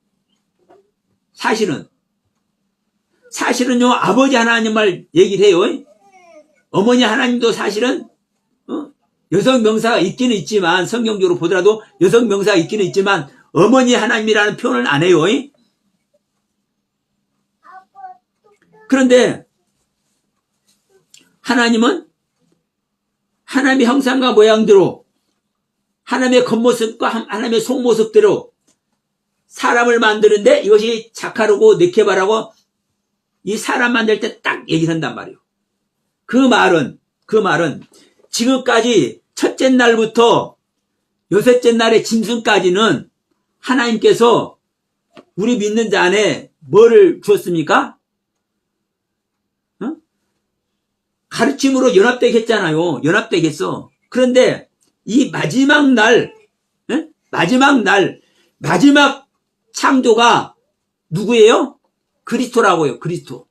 사실은요 아버지 하나님을 얘기를 해요. 어머니 하나님도 사실은 여성 명사가 있기는 있지만 성경적으로 보더라도 여성 명사가 있기는 있지만 어머니 하나님이라는 표현을 안 해요. 그런데 하나님은 하나님의 형상과 모양대로 하나님의 겉모습과 하나님의 속모습대로 사람을 만드는데 이것이 자카르고 네케바라고 이 사람 만들 때 딱 얘기를 한단 말이에요. 그 말은 지금까지 첫째 날부터 여섯째 날의 짐승까지는 하나님께서 우리 믿는 자 안에 뭐를 주었습니까? 가르침으로 연합되게 했잖아요. 연합되게 했어. 그런데 이 마지막 마지막 창조가 누구예요? 그리스도라고요. 그리스도.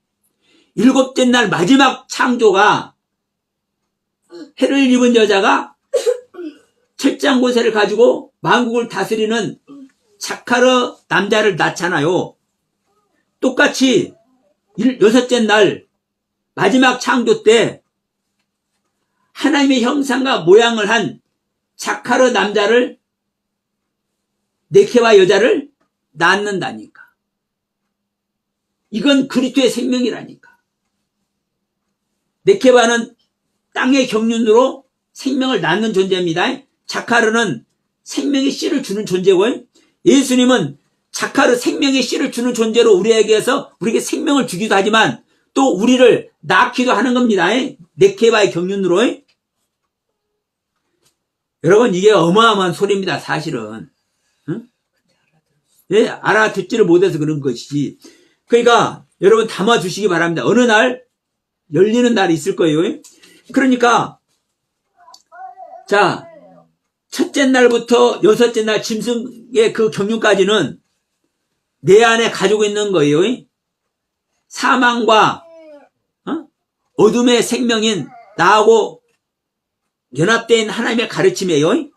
일곱째 날 마지막 창조가 해를 입은 여자가 철장 권세를 가지고 만국을 다스리는 자카르 남자를 낳잖아요. 똑같이 여섯째 날 마지막 창조 때 하나님의 형상과 모양을 한 자카르 남자를 네케와 여자를 낳는다니까. 이건 그리스도의 생명이라니까. 네케바는 땅의 경륜으로 생명을 낳는 존재입니다. 자카르는 생명의 씨를 주는 존재고 예수님은 자카르 생명의 씨를 주는 존재로 우리에게 생명을 주기도 하지만 또 우리를 낳기도 하는 겁니다. 네케바의 경륜으로. 여러분 이게 어마어마한 소리입니다. 사실은. 응? 예, 알아듣지를 못해서 그런 것이지. 그러니까 여러분 담아두시기 바랍니다. 어느 날 열리는 날이 있을 거예요. 그러니까 자 첫째 날부터 여섯째 날 짐승의 그 경륜까지는 내 안에 가지고 있는 거예요. 사망과 어둠의 생명인 나하고 연합된 하나님의 가르침이에요.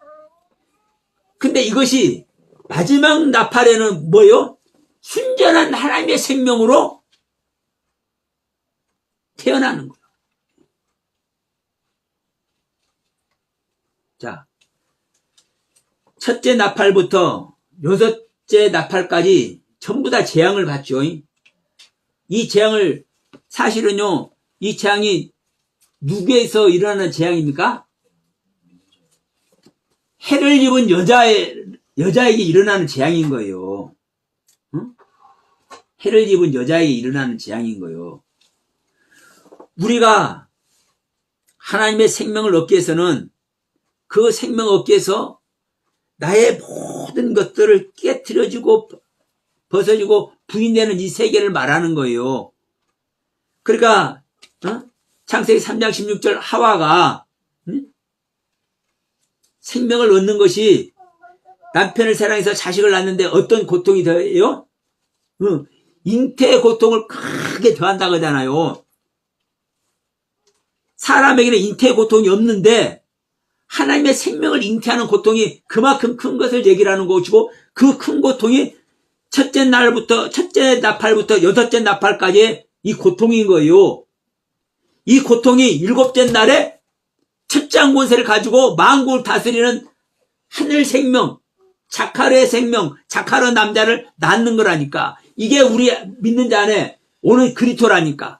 근데 이것이 마지막 나팔에는 뭐예요? 순전한 하나님의 생명으로 태어나는 거예요. 자, 첫째 나팔부터 여섯째 나팔까지 전부 다 재앙을 받죠. 이 재앙을 사실은요, 이 재앙이 누구에서 일어나는 재앙입니까? 해를 입은 여자에게 일어나는 재앙인 거예요. 응? 해를 입은 여자에게 일어나는 재앙인 거예요. 우리가 하나님의 생명을 얻기 위해서는 그 생명 얻기 위해서 나의 모든 것들을 깨트려지고 벗어지고 부인되는 이 세계를 말하는 거예요. 그러니까 창세기 3장 16절 하와가 생명을 얻는 것이 남편을 사랑해서 자식을 낳는데 어떤 고통이 더해요? 잉태의 고통을 크게 더한다고 하잖아요. 사람에게는 잉태의 고통이 없는데 하나님의 생명을 잉태하는 고통이 그만큼 큰 것을 얘기하는 것이고, 그 큰 고통이 첫째 나팔부터 여섯째 나팔까지의 이 고통인 거예요. 이 고통이 일곱째 날에 첫째 권세를 가지고 만국을 다스리는 하늘 생명, 자카르의 생명, 자카르 남자를 낳는 거라니까. 이게 우리 믿는 자 안에 오는 그리스도라니까.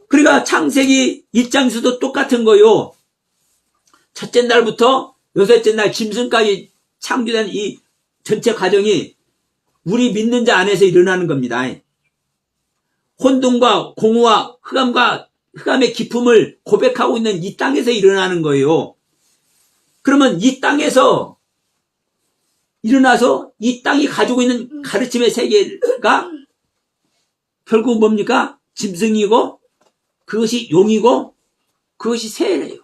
그러니까 창세기 1장에서도 똑같은 거요. 첫째 날부터 여섯째 날 짐승까지 창조된 이 전체 과정이 우리 믿는 자 안에서 일어나는 겁니다. 혼돈과 공허와 흑암의 기품을 고백하고 있는 이 땅에서 일어나는 거예요. 그러면 이 땅에서 일어나서 이 땅이 가지고 있는 가르침의 세계가 결국 뭡니까? 짐승이고, 그것이 용이고, 그것이 새예요.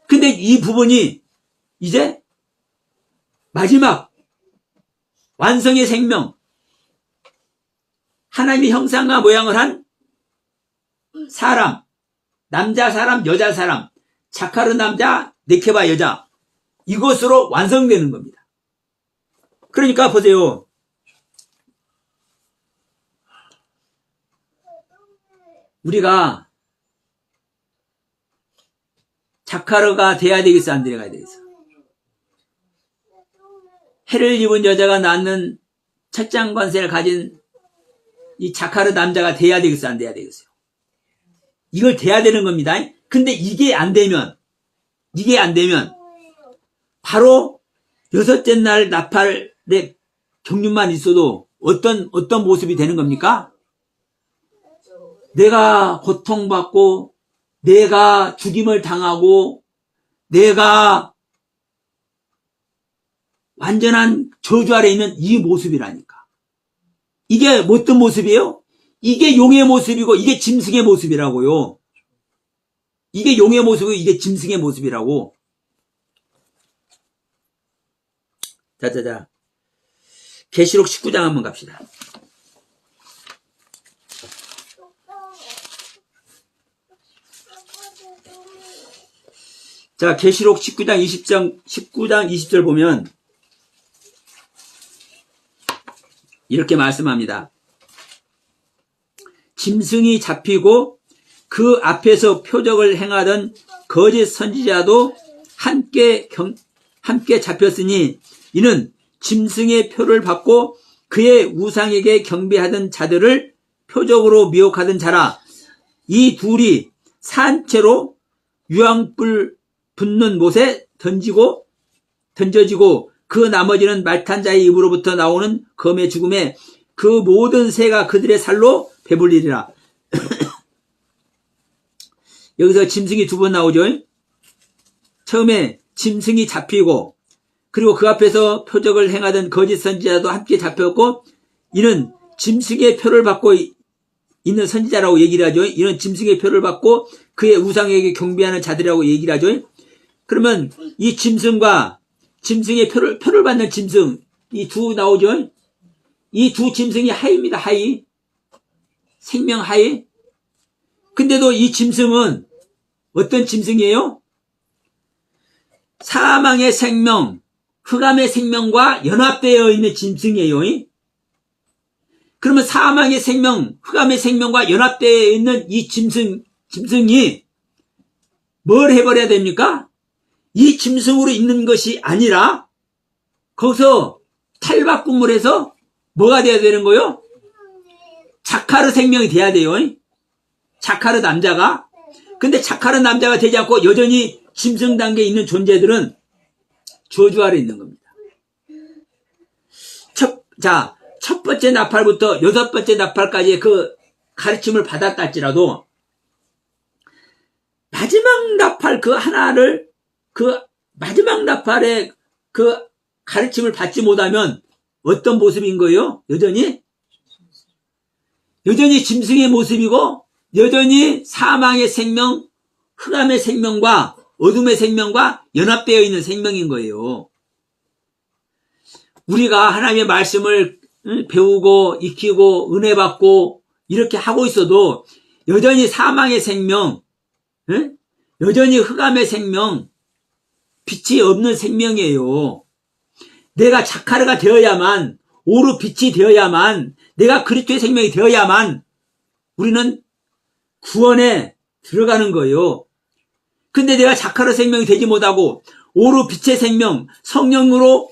근데 이 부분이 이제 마지막 완성의 생명, 하나님의 형상과 모양을 한 사람, 남자 사람, 여자 사람, 자카르 남자, 네케바 여자, 이것으로 완성되는 겁니다. 그러니까 보세요. 우리가 자카르가 돼야 되겠어, 안 돼야 되겠어? 해를 입은 여자가 낳는 첫장 관세를 가진 이 자카르 남자가 돼야 되겠어, 안 돼야 되겠어요? 이걸 돼야 되는 겁니다. 근데 이게 안 되면 바로 여섯째 날 나팔의 경륜만 있어도 어떤 모습이 되는 겁니까? 내가 고통받고, 내가 죽임을 당하고, 내가 완전한 저주 아래 있는 이 모습이라니까. 이게 어떤 모습이에요? 이게 용의 모습이고, 이게 짐승의 모습이라고요. 이게 용의 모습이고, 이게 짐승의 모습이라고. 자. 계시록 19장 한번 갑시다. 자, 계시록 19장 20절 보면 이렇게 말씀합니다. 짐승이 잡히고 그 앞에서 표적을 행하던 거짓 선지자도 함께 잡혔으니 이는 짐승의 표를 받고 그의 우상에게 경배하던 자들을 표적으로 미혹하던 자라. 이 둘이 산채로 유황불 붙는 못에 던져지고 그 나머지는 말탄 자의 입으로부터 나오는 검의 죽음에 그 모든 새가 그들의 살로 배불리리라. 여기서 짐승이 두 번 나오죠. 처음에 짐승이 잡히고, 그리고 그 앞에서 표적을 행하던 거짓 선지자도 함께 잡혔고, 이는 짐승의 표를 받고 있는 선지자라고 얘기를 하죠. 이는 짐승의 표를 받고 그의 우상에게 경배하는 자들이라고 얘기를 하죠. 그러면 이 짐승과 짐승의 표를 받는 짐승, 이 두 나오죠. 이 두 짐승이 하이입니다. 하이. 생명 하이. 근데도 이 짐승은 어떤 짐승이에요? 사망의 생명, 흑암의 생명과 연합되어 있는 짐승이에요. 그러면 사망의 생명, 흑암의 생명과 연합되어 있는 이 짐승이 뭘 해버려야 됩니까? 이 짐승으로 있는 것이 아니라 거기서 탈바꿈을 해서 뭐가 돼야 되는 거요? 자카르 생명이 돼야 돼요. 자카르 남자가. 근데 자카르 남자가 되지 않고 여전히 짐승 단계에 있는 존재들은 저주 아래 있는 겁니다. 첫 번째 나팔부터 여섯 번째 나팔까지의 그 가르침을 받았다 할지라도 마지막 나팔 그 하나를, 그 마지막 나팔의 그 가르침을 받지 못하면 어떤 모습인 거예요? 여전히 짐승의 모습이고, 여전히 사망의 생명, 흑암의 생명과 어둠의 생명과 연합되어 있는 생명인 거예요. 우리가 하나님의 말씀을 배우고 익히고 은혜 받고 이렇게 하고 있어도 여전히 사망의 생명, 여전히 흑암의 생명, 빛이 없는 생명이에요. 내가 자카르가 되어야만, 오르 빛이 되어야만, 내가 그리스도의 생명이 되어야만 우리는 구원에 들어가는 거예요. 근데 내가 자카르 생명이 되지 못하고 오르 빛의 생명, 성령으로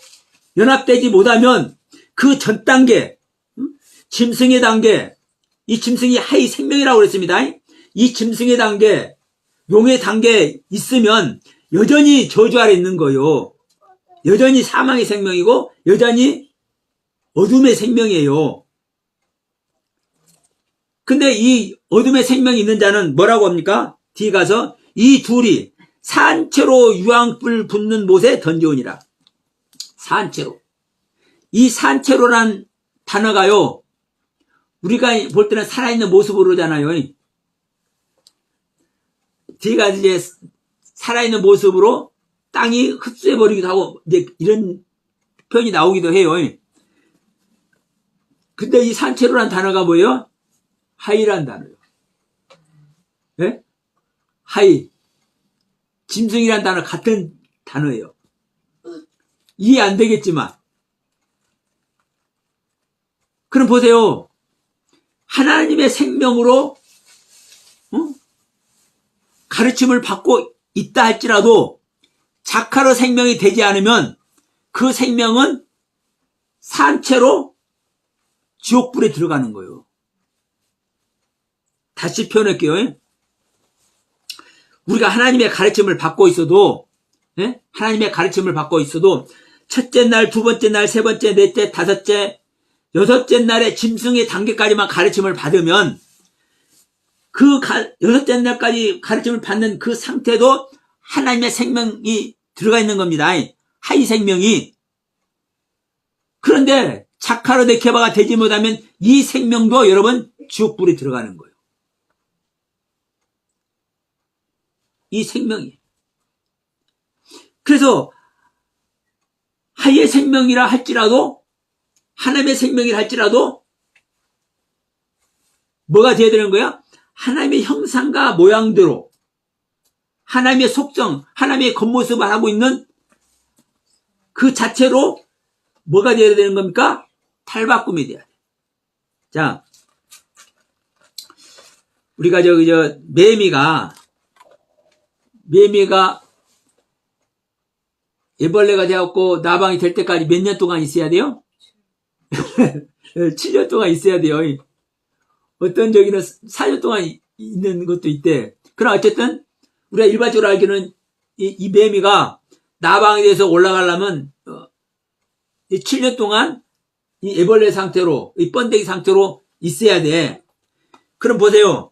연합되지 못하면 그 전 단계, 짐승의 단계, 이 짐승이 하이 생명이라고 그랬습니다. 이 짐승의 단계, 용의 단계에 있으면 여전히 저주 아래 있는 거예요. 여전히 사망의 생명이고 여전히 어둠의 생명이에요. 근데 이 어둠의 생명이 있는 자는 뭐라고 합니까? 뒤에 가서 이 둘이 산채로 유황불 붙는 못에 던져오니라. 산채로. 이 산채로란 단어가요, 우리가 볼 때는 살아있는 모습으로잖아요. 뒤가 이제 살아있는 모습으로 땅이 흡수해버리기도 하고, 이제 이런 표현이 나오기도 해요. 근데 이 산채로란 단어가 뭐예요? 하이란 단어예요. 네? 하이. 짐승이란 단어 같은 단어예요. 이해 안 되겠지만. 그럼 보세요. 하나님의 생명으로 가르침을 받고 있다 할지라도 자카르 생명이 되지 않으면 그 생명은 산채로 지옥불에 들어가는 거예요. 다시 표현할게요. 우리가 하나님의 가르침을 받고 있어도, 하나님의 가르침을 받고 있어도 첫째 날, 두 번째 날, 세 번째, 넷째, 다섯째, 여섯째 날에 짐승의 단계까지만 가르침을 받으면 그 여섯째 날까지 가르침을 받는 그 상태도 하나님의 생명이 들어가 있는 겁니다. 하이 생명이. 그런데 자카르 네케바가 되지 못하면 이 생명도 여러분 지옥불에 들어가는 거예요. 이 생명이. 그래서 하이의 생명이라 할지라도, 하나님의 생명이라 할지라도 뭐가 되어야 되는 거야? 하나님의 형상과 모양대로, 하나님의 속성, 하나님의 겉모습을 하고 있는 그 자체로 뭐가 되어야 되는 겁니까? 탈바꿈이 돼야 돼. 자, 우리가 매미가 애벌레가 되었고 나방이 될 때까지 몇 년 동안 있어야 돼요? 7년 동안 있어야 돼요. 어떤 저기는 4년 동안 있는 것도 있대. 그러나 어쨌든 우리가 일반적으로 알기는 이 매미가 나방에 대해서 올라가려면 7년 동안 이 애벌레 상태로, 이 번데기 상태로 있어야 돼. 그럼 보세요.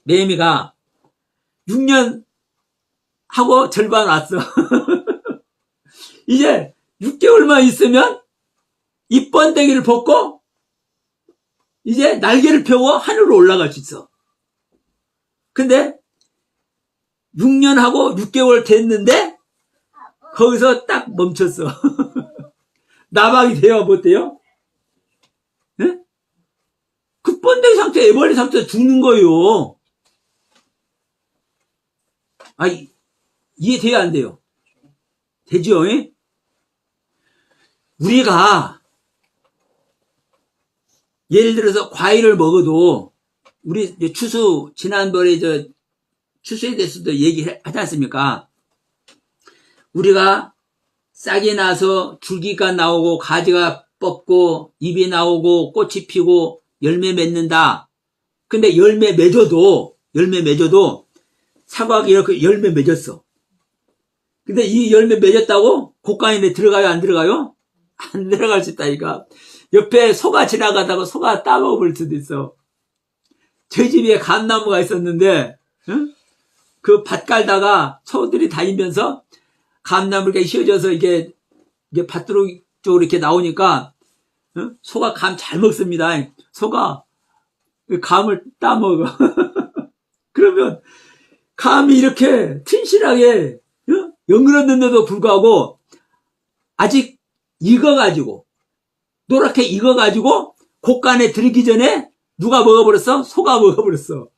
매미가 6년 하고 절반 왔어. 이제 6개월만 있으면 이 번데기를 벗고 이제 날개를 펴고 하늘로 올라갈 수 있어. 근데 6년하고 6개월 됐는데 거기서 딱 멈췄어. 나방이 돼요, 못 돼요? 네? 그 번데기 상태, 애벌레 상태에서 죽는 거예요. 이해돼야 안 돼요? 되죠? 우리가 예를 들어서 과일을 먹어도 우리 지난번에 추수에 대해서도 얘기하지 않습니까? 우리가 싹이 나서 줄기가 나오고 가지가 뻗고 잎이 나오고 꽃이 피고 열매 맺는다. 근데 열매 맺어도 사과가 이렇게 열매 맺었어. 근데 이 열매 맺었다고 곡간에 들어가요, 안 들어가요? 안 들어갈 수 있다니까. 옆에 소가 지나가다가 소가 따먹을 수도 있어. 저희 집에 감나무가 있었는데, 그 밭 갈다가 소들이 다니면서 감나무가 휘어져서 이게 밭으로 쪽으로 이렇게 나오니까, 소가 감 잘 먹습니다. 소가 감을 따먹어. 그러면 감이 이렇게 튼실하게 연그렀는데도 불구하고 아직 익어가지고, 노랗게 익어가지고, 곡간에 들기 전에 누가 먹어버렸어? 소가 먹어버렸어.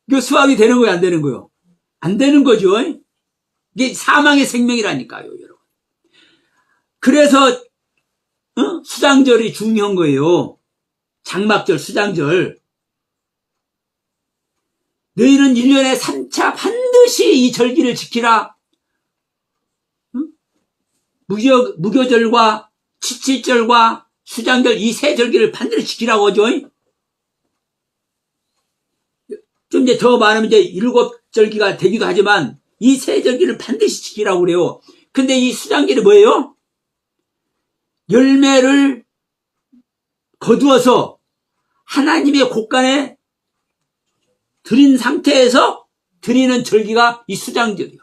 이거 수확이 되는 거예요, 안 되는 거요? 안 되는 거죠. 이게 사망의 생명이라니까요, 여러분. 그래서 수장절이 중요한 거예요. 장막절, 수장절. 너희는 1년에 3차 반드시 이 절기를 지키라. 무교절과 칠칠절과 수장절 이 세 절기를 반드시 지키라고 하죠. 좀 이제 더 많으면 이제 7절기가 되기도 하지만 이 세 절기를 반드시 지키라고 그래요. 근데 이 수장절이 뭐예요? 열매를 거두어서 하나님의 곳간에 드린 상태에서 드리는 절기가 이 수장절이요.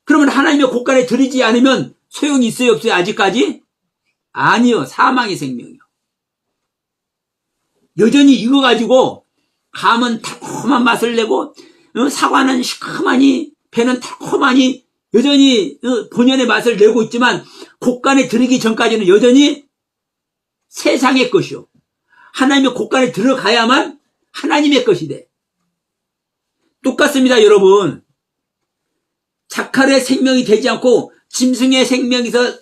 그러면 하나님의 곳간에 드리지 않으면 소용이 있어요, 없어요, 아직까지? 아니요, 사망의 생명이요. 여전히 익어가지고 감은 달콤한 맛을 내고 사과는 시큼하니 배는 달콤하니 여전히 본연의 맛을 내고 있지만 곳간에 들이기 전까지는 여전히 세상의 것이요. 하나님의 곳간에 들어가야만 하나님의 것이 돼. 똑같습니다, 여러분. 자칼의 생명이 되지 않고 짐승의 생명에서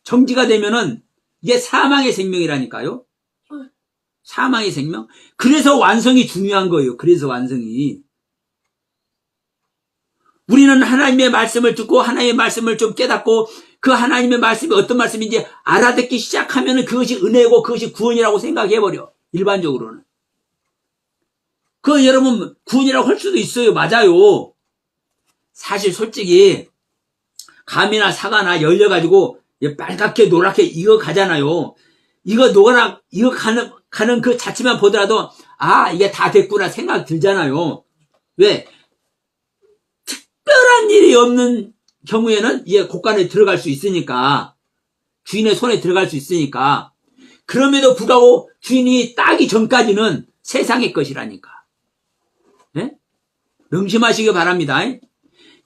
정지가 되면은 이게 사망의 생명이라니까요. 사망의 생명. 그래서 완성이 중요한 거예요. 그래서 완성이. 우리는 하나님의 말씀을 듣고 하나님의 말씀을 좀 깨닫고 그 하나님의 말씀이 어떤 말씀인지 알아듣기 시작하면 그것이 은혜고 그것이 구원이라고 생각해버려. 일반적으로는. 그 여러분 구원이라고 할 수도 있어요. 맞아요. 사실 솔직히 감이나 사과나 열려가지고 빨갛게 노랗게 익어가잖아요. 익어가는 그 자체만 보더라도 아 이게 다 됐구나 생각 들잖아요. 왜? 특별한 일이 없는 경우에는 이게 곳간에 들어갈 수 있으니까 주인의 손에 들어갈 수 있으니까 그럼에도 불구하고 주인이 따기 전까지는 세상의 것이라니까. 네? 명심하시기 바랍니다.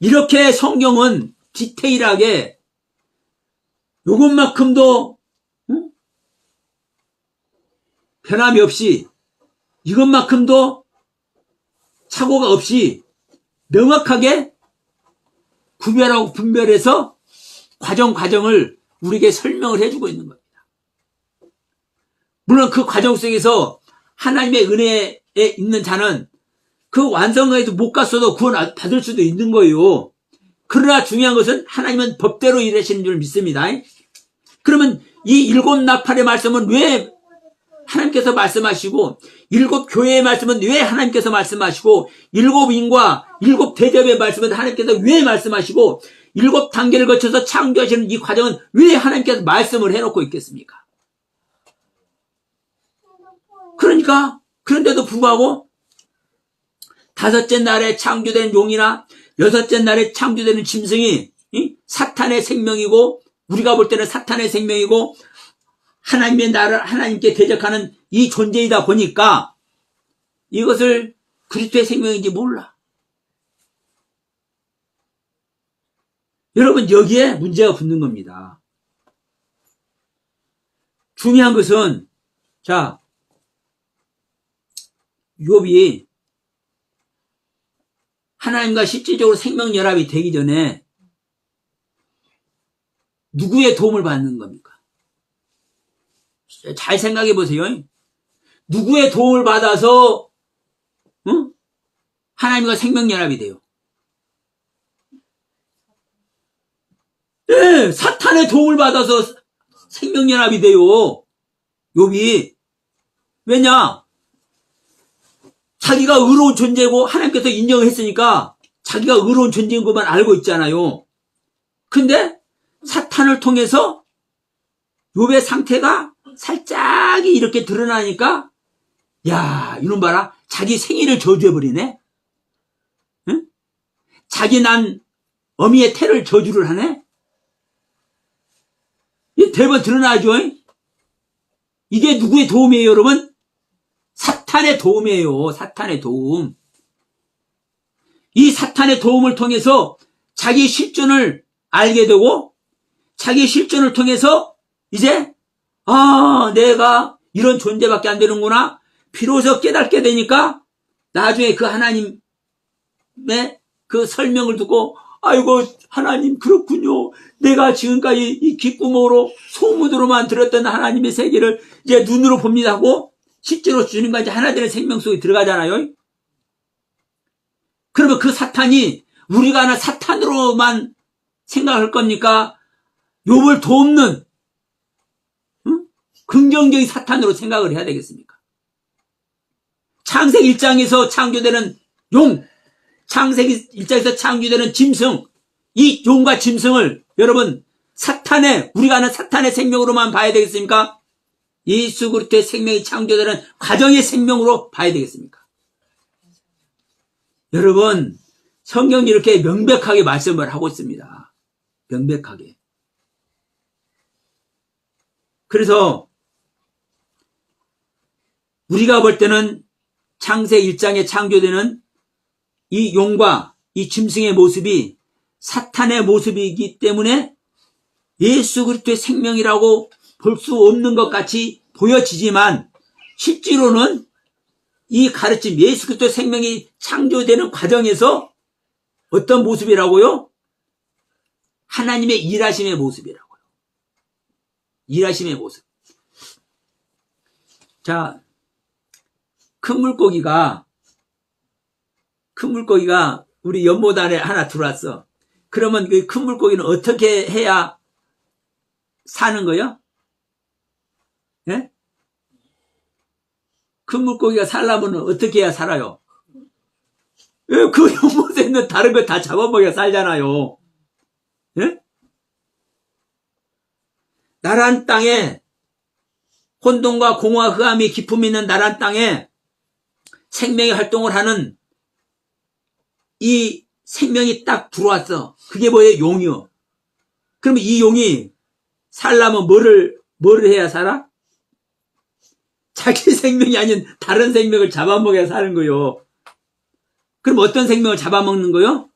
이렇게 성경은 디테일하게 요것만큼도 변함이 없이 이것만큼도 착오가 없이 명확하게 구별하고 분별해서 과정을 우리에게 설명을 해주고 있는 겁니다. 물론 그 과정 속에서 하나님의 은혜에 있는 자는 그 완성에도 못 갔어도 구원 받을 수도 있는 거예요. 그러나 중요한 것은 하나님은 법대로 일하시는 줄 믿습니다. 그러면 이 7나팔의 말씀은 왜 하나님께서 말씀하시고 7교회의 말씀은 왜 하나님께서 말씀하시고 7인과 7대접의 말씀은 하나님께서 왜 말씀하시고 7단계를 거쳐서 창조하시는 이 과정은 왜 하나님께서 말씀을 해놓고 있겠습니까? 그러니까 그런데도 불구하고 5째 날에 창조된 용이나 6째 날에 창조되는 짐승이 사탄의 생명이고 우리가 볼 때는 사탄의 생명이고 하나님의 나를 하나님께 대적하는 이 존재이다 보니까 이것을 그리스도의 생명인지 몰라. 여러분 여기에 문제가 붙는 겁니다. 중요한 것은 자 욥이 하나님과 실질적으로 생명연합이 되기 전에 누구의 도움을 받는 겁니까? 잘 생각해 보세요. 누구의 도움을 받아서 하나님과 생명연합이 돼요? 네, 사탄의 도움을 받아서 생명연합이 돼요. 욥이. 왜냐? 자기가 의로운 존재고 하나님께서 인정을 했으니까 자기가 의로운 존재인 것만 알고 있잖아요. 근데 사탄을 통해서 욥의 상태가 살짝 이렇게 드러나니까 야 이놈 봐라 자기 생일을 저주해버리네. 응? 자기 난 어미의 태를 저주를 하네. 이 대번 드러나죠. 이게 누구의 도움이에요 여러분? 사탄의 도움이에요. 사탄의 도움. 이 사탄의 도움을 통해서 자기 실존을 알게 되고 자기 실존을 통해서 이제 내가 이런 존재밖에 안 되는구나. 비로소 깨닫게 되니까 나중에 그 하나님의 그 설명을 듣고 아이고 하나님 그렇군요. 내가 지금까지 이 귓구멍으로 소문으로만 들었던 하나님의 세계를 이제 눈으로 봅니다 하고 실제로 주님과 이제 하나 되는 생명 속에 들어가잖아요. 그러면 그 사탄이 우리가 하나 사탄으로만 생각할 겁니까? 욥을 돕는 긍정적인 사탄으로 생각을 해야 되겠습니까? 창세기 1장에서 창조되는 용, 창세기 1장에서 창조되는 짐승, 이 용과 짐승을 여러분 우리가 아는 사탄의 생명으로만 봐야 되겠습니까? 예수 그리스도의 생명이 창조되는 과정의 생명으로 봐야 되겠습니까? 여러분 성경이 이렇게 명백하게 말씀을 하고 있습니다. 명백하게. 그래서 우리가 볼 때는 창세기 1장에 창조되는 이 용과 이 짐승의 모습이 사탄의 모습이기 때문에 예수 그리스도의 생명이라고 볼 수 없는 것 같이 보여지지만 실제로는 이 가르침 예수 그리스도의 생명이 창조되는 과정에서 어떤 모습이라고요? 하나님의 일하심의 모습이라고요. 일하심의 모습. 자, 큰 물고기가 우리 연못 안에 하나 들어왔어. 그러면 그 큰 물고기는 어떻게 해야 사는 거요? 예? 큰 물고기가 살려면 어떻게 해야 살아요? 그 연못에 있는 다른 거 다 잡아먹여 살잖아요. 예? 나란 땅에 혼돈과 공허와 흑암이 기품이 있는 나란 땅에 생명의 활동을 하는 이 생명이 딱 들어왔어. 그게 뭐예요? 용이요. 그러면 이 용이 살려면 뭐를 해야 살아? 자기 생명이 아닌 다른 생명을 잡아먹여야 사는 거요. 그럼 어떤 생명을 잡아먹는 거요?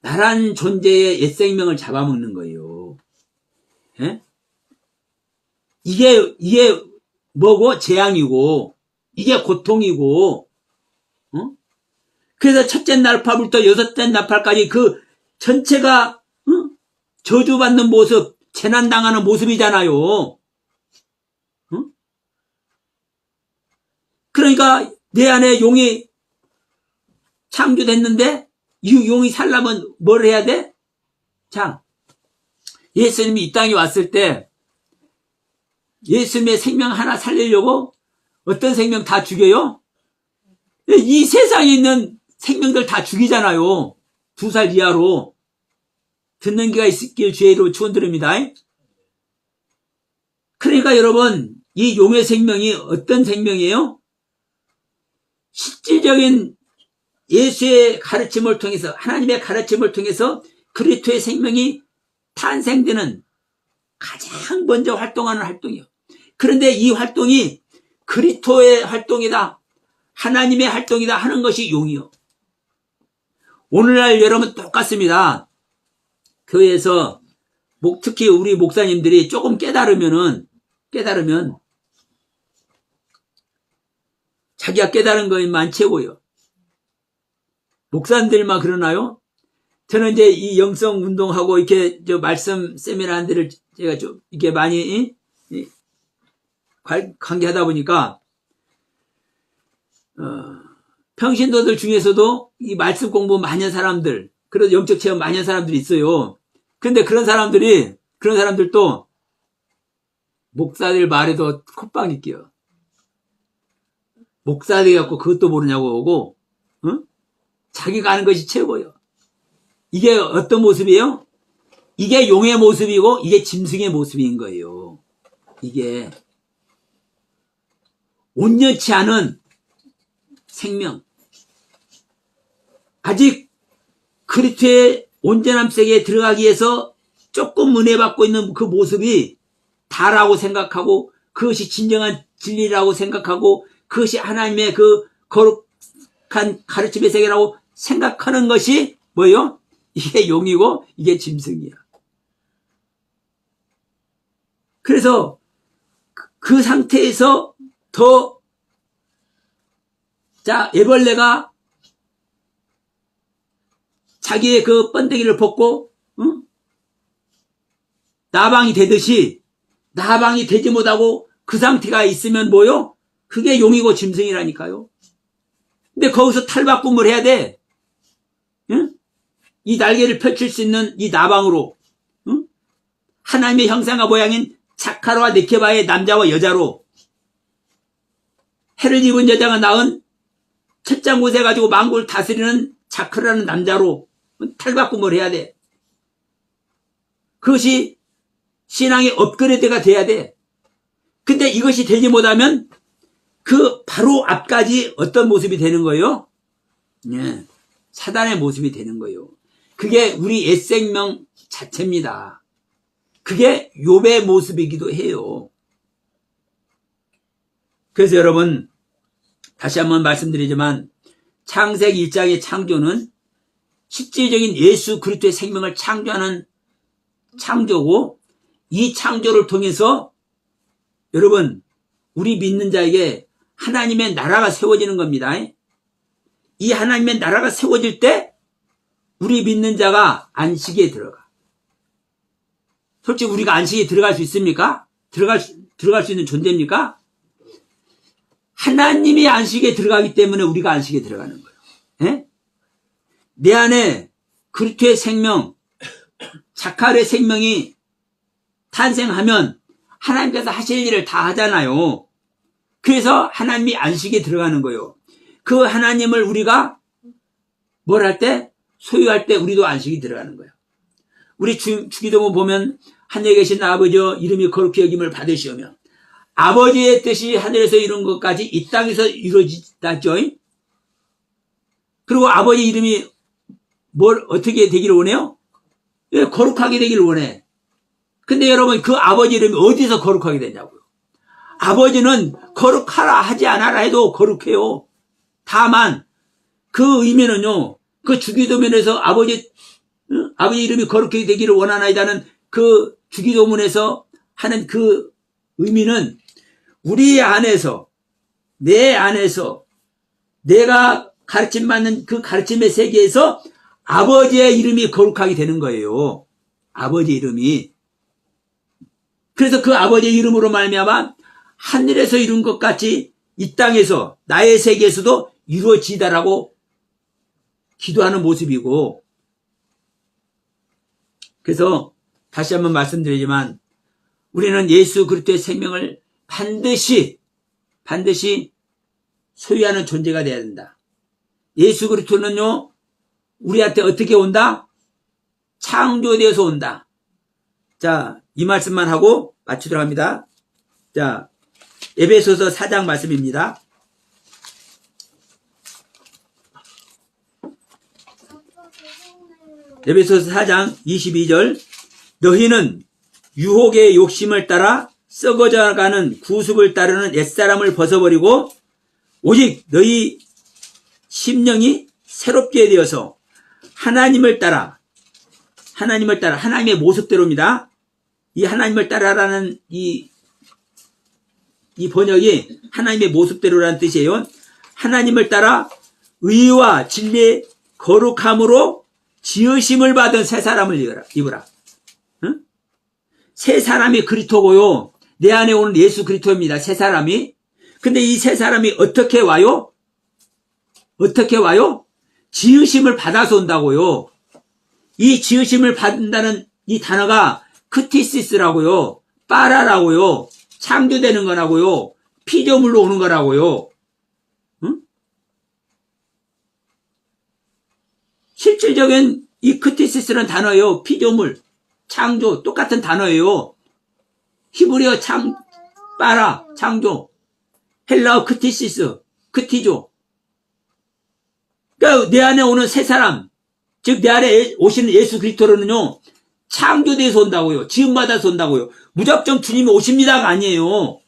나란 존재의 옛 생명을 잡아먹는 거예요. 예? 이게 뭐고? 재앙이고, 이게 고통이고, 그래서 첫째 나팔부터 여섯째 나팔까지 그 전체가, 저주받는 모습, 재난당하는 모습이잖아요. 그러니까 내 안에 용이 창조됐는데 이 용이 살려면 뭘 해야 돼? 자, 예수님이 이 땅에 왔을 때 예수님의 생명 하나 살리려고 어떤 생명 다 죽여요? 이 세상에 있는 생명들 다 죽이잖아요. 2살 이하로. 듣는 귀가 있길 주의로 축원드립니다. 그러니까 여러분 이 용의 생명이 어떤 생명이에요? 실질적인 예수의 가르침을 통해서 하나님의 가르침을 통해서 그리스도의 생명이 탄생되는 가장 먼저 활동하는 활동이에요. 그런데 이 활동이 그리스도의 활동이다, 하나님의 활동이다 하는 것이 용이요. 오늘날 여러분 똑같습니다. 교회에서 특히 우리 목사님들이 조금 깨달으면 자기가 깨달은 것만 채워요. 목사님들만 그러나요? 저는 이제 이 영성 운동하고 이렇게 말씀 세미나 한 데를 제가 좀 이렇게 많이 관계하다 보니까 평신도들 중에서도 이 말씀 공부 많이 한 사람들, 그래도 영적 체험 많이 한 사람들이 있어요. 근데 그런 사람들도 목사들 말에도 콧방이 끼어. 목사들이 갖고 그것도 모르냐고 오고, 자기가 아는 것이 최고예요. 이게 어떤 모습이에요? 이게 용의 모습이고 이게 짐승의 모습인 거예요. 이게 온전치 않은 생명, 아직 그리스도의 온전함 세계에 들어가기 위해서 조금 은혜 받고 있는 그 모습이 다라고 생각하고 그것이 진정한 진리라고 생각하고 그것이 하나님의 그 거룩한 가르침의 세계라고 생각하는 것이 뭐예요? 이게 용이고 이게 짐승이야. 그래서 그 상태에서 더, 자, 애벌레가 자기의 그 번데기를 벗고, 응? 나방이 되듯이, 나방이 되지 못하고 그 상태가 있으면 뭐요? 그게 용이고 짐승이라니까요. 근데 거기서 탈바꿈을 해야 돼. 응? 이 날개를 펼칠 수 있는 이 나방으로, 응? 하나님의 형상과 모양인 자카르와 네케바의 남자와 여자로, 해를 입은 여자가 낳은 첫장 곳에 가지고 만국을 다스리는 자카르라는 남자로 탈바꿈을 해야 돼. 그것이 신앙의 업그레이드가 돼야 돼. 근데 이것이 되지 못하면 그 바로 앞까지 어떤 모습이 되는 거예요? 예, 사단의 모습이 되는 거예요. 그게 우리 옛 생명 자체입니다. 그게 욥의 모습이기도 해요. 그래서 여러분, 다시 한번 말씀드리지만 창세기 1장의 창조는 실질적인 예수 그리스도의 생명을 창조하는 창조고, 이 창조를 통해서 여러분, 우리 믿는 자에게 하나님의 나라가 세워지는 겁니다. 이 하나님의 나라가 세워질 때 우리 믿는 자가 안식에 들어가. 솔직히 우리가 안식에 들어갈 수 있습니까? 들어갈 수 있는 존재입니까? 하나님이 안식에 들어가기 때문에 우리가 안식에 들어가는 거예요. 예? 내 안에 그리스도의 생명, 자카르의 생명이 탄생하면 하나님께서 하실 일을 다 하잖아요. 그래서 하나님이 안식에 들어가는 거예요. 그 하나님을 우리가 뭘 할 때? 소유할 때 우리도 안식이 들어가는 거예요. 우리 주기도문 보면 하늘에 계신 아버지여 이름이 거룩히 여김을 받으시오며 아버지의 뜻이 하늘에서 이룬 것까지 이 땅에서 이루어지다죠. 그리고 아버지 이름이 뭘 어떻게 되기를 원해요? 왜 거룩하게 되기를 원해? 근데 여러분, 그 아버지 이름이 어디서 거룩하게 되냐고요? 아버지는 거룩하라 하지 않아라 해도 거룩해요. 다만 그 의미는요, 그 주기도문에서 아버지 이름이 거룩하게 되기를 원하나이다는 그 주기도문에서 하는 그 의미는 우리 안에서, 내 안에서 내가 가르침받는 그 가르침의 세계에서 아버지의 이름이 거룩하게 되는 거예요. 아버지 이름이. 그래서 그 아버지의 이름으로 말미암아 하늘에서 이룬 것 같이 이 땅에서 나의 세계에서도 이루어지다라고 기도하는 모습이고, 그래서 다시 한번 말씀드리지만 우리는 예수 그리스도의 생명을 반드시 소유하는 존재가 되어야 된다. 예수 그리스도는요, 우리한테 어떻게 온다? 창조되어서 온다. 자, 이 말씀만 하고 마치도록 합니다. 자, 에베소서 4장 말씀입니다. 에베소서 4장 22절, 너희는 유혹의 욕심을 따라 썩어져가는 구습을 따르는 옛사람을 벗어버리고 오직 너희 심령이 새롭게 되어서 하나님을 따라 하나님의 모습대로입니다. 이 하나님을 따라라는 이 번역이 하나님의 모습대로라는 뜻이에요. 하나님을 따라 의와 진리의 거룩함으로 지으심을 받은 새 사람을 입으라. 응? 새 사람이 그리스도고요. 내 안에 오는 예수 그리스도입니다. 새 사람이. 근데 이 새 사람이 어떻게 와요? 어떻게 와요? 지으심을 받아서 온다고요. 이 지으심을 받는다는 이 단어가 크티시스라고요. 빠라라고요. 창조되는 거라고요. 피조물로 오는 거라고요. 응? 실질적인 이 크티시스라는 단어예요. 피조물, 창조, 똑같은 단어예요. 히브리어 빠라, 창조. 헬라어 크티시스, 크티조. 그러니까 내 안에 오는 새 사람, 즉 내 안에 오시는 예수 그리스도로는요, 창조돼서 온다고요. 지음받아서 온다고요. 무작정 주님이 오십니다가 아니에요.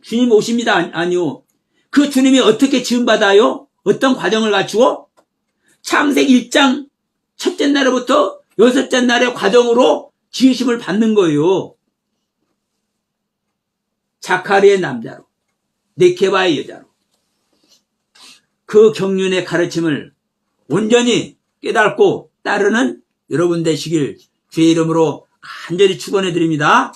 주님이 오십니다 아니요. 그 주님이 어떻게 지음받아요? 어떤 과정을 갖추고? 창세기 1장 첫째 날부터 여섯째 날의 과정으로 지으심을 받는 거예요. 자카리의 남자로, 네케바의 여자로 그 경륜의 가르침을 온전히 깨닫고 따르는 여러분 되시길 주의 이름으로 간절히 축원해 드립니다.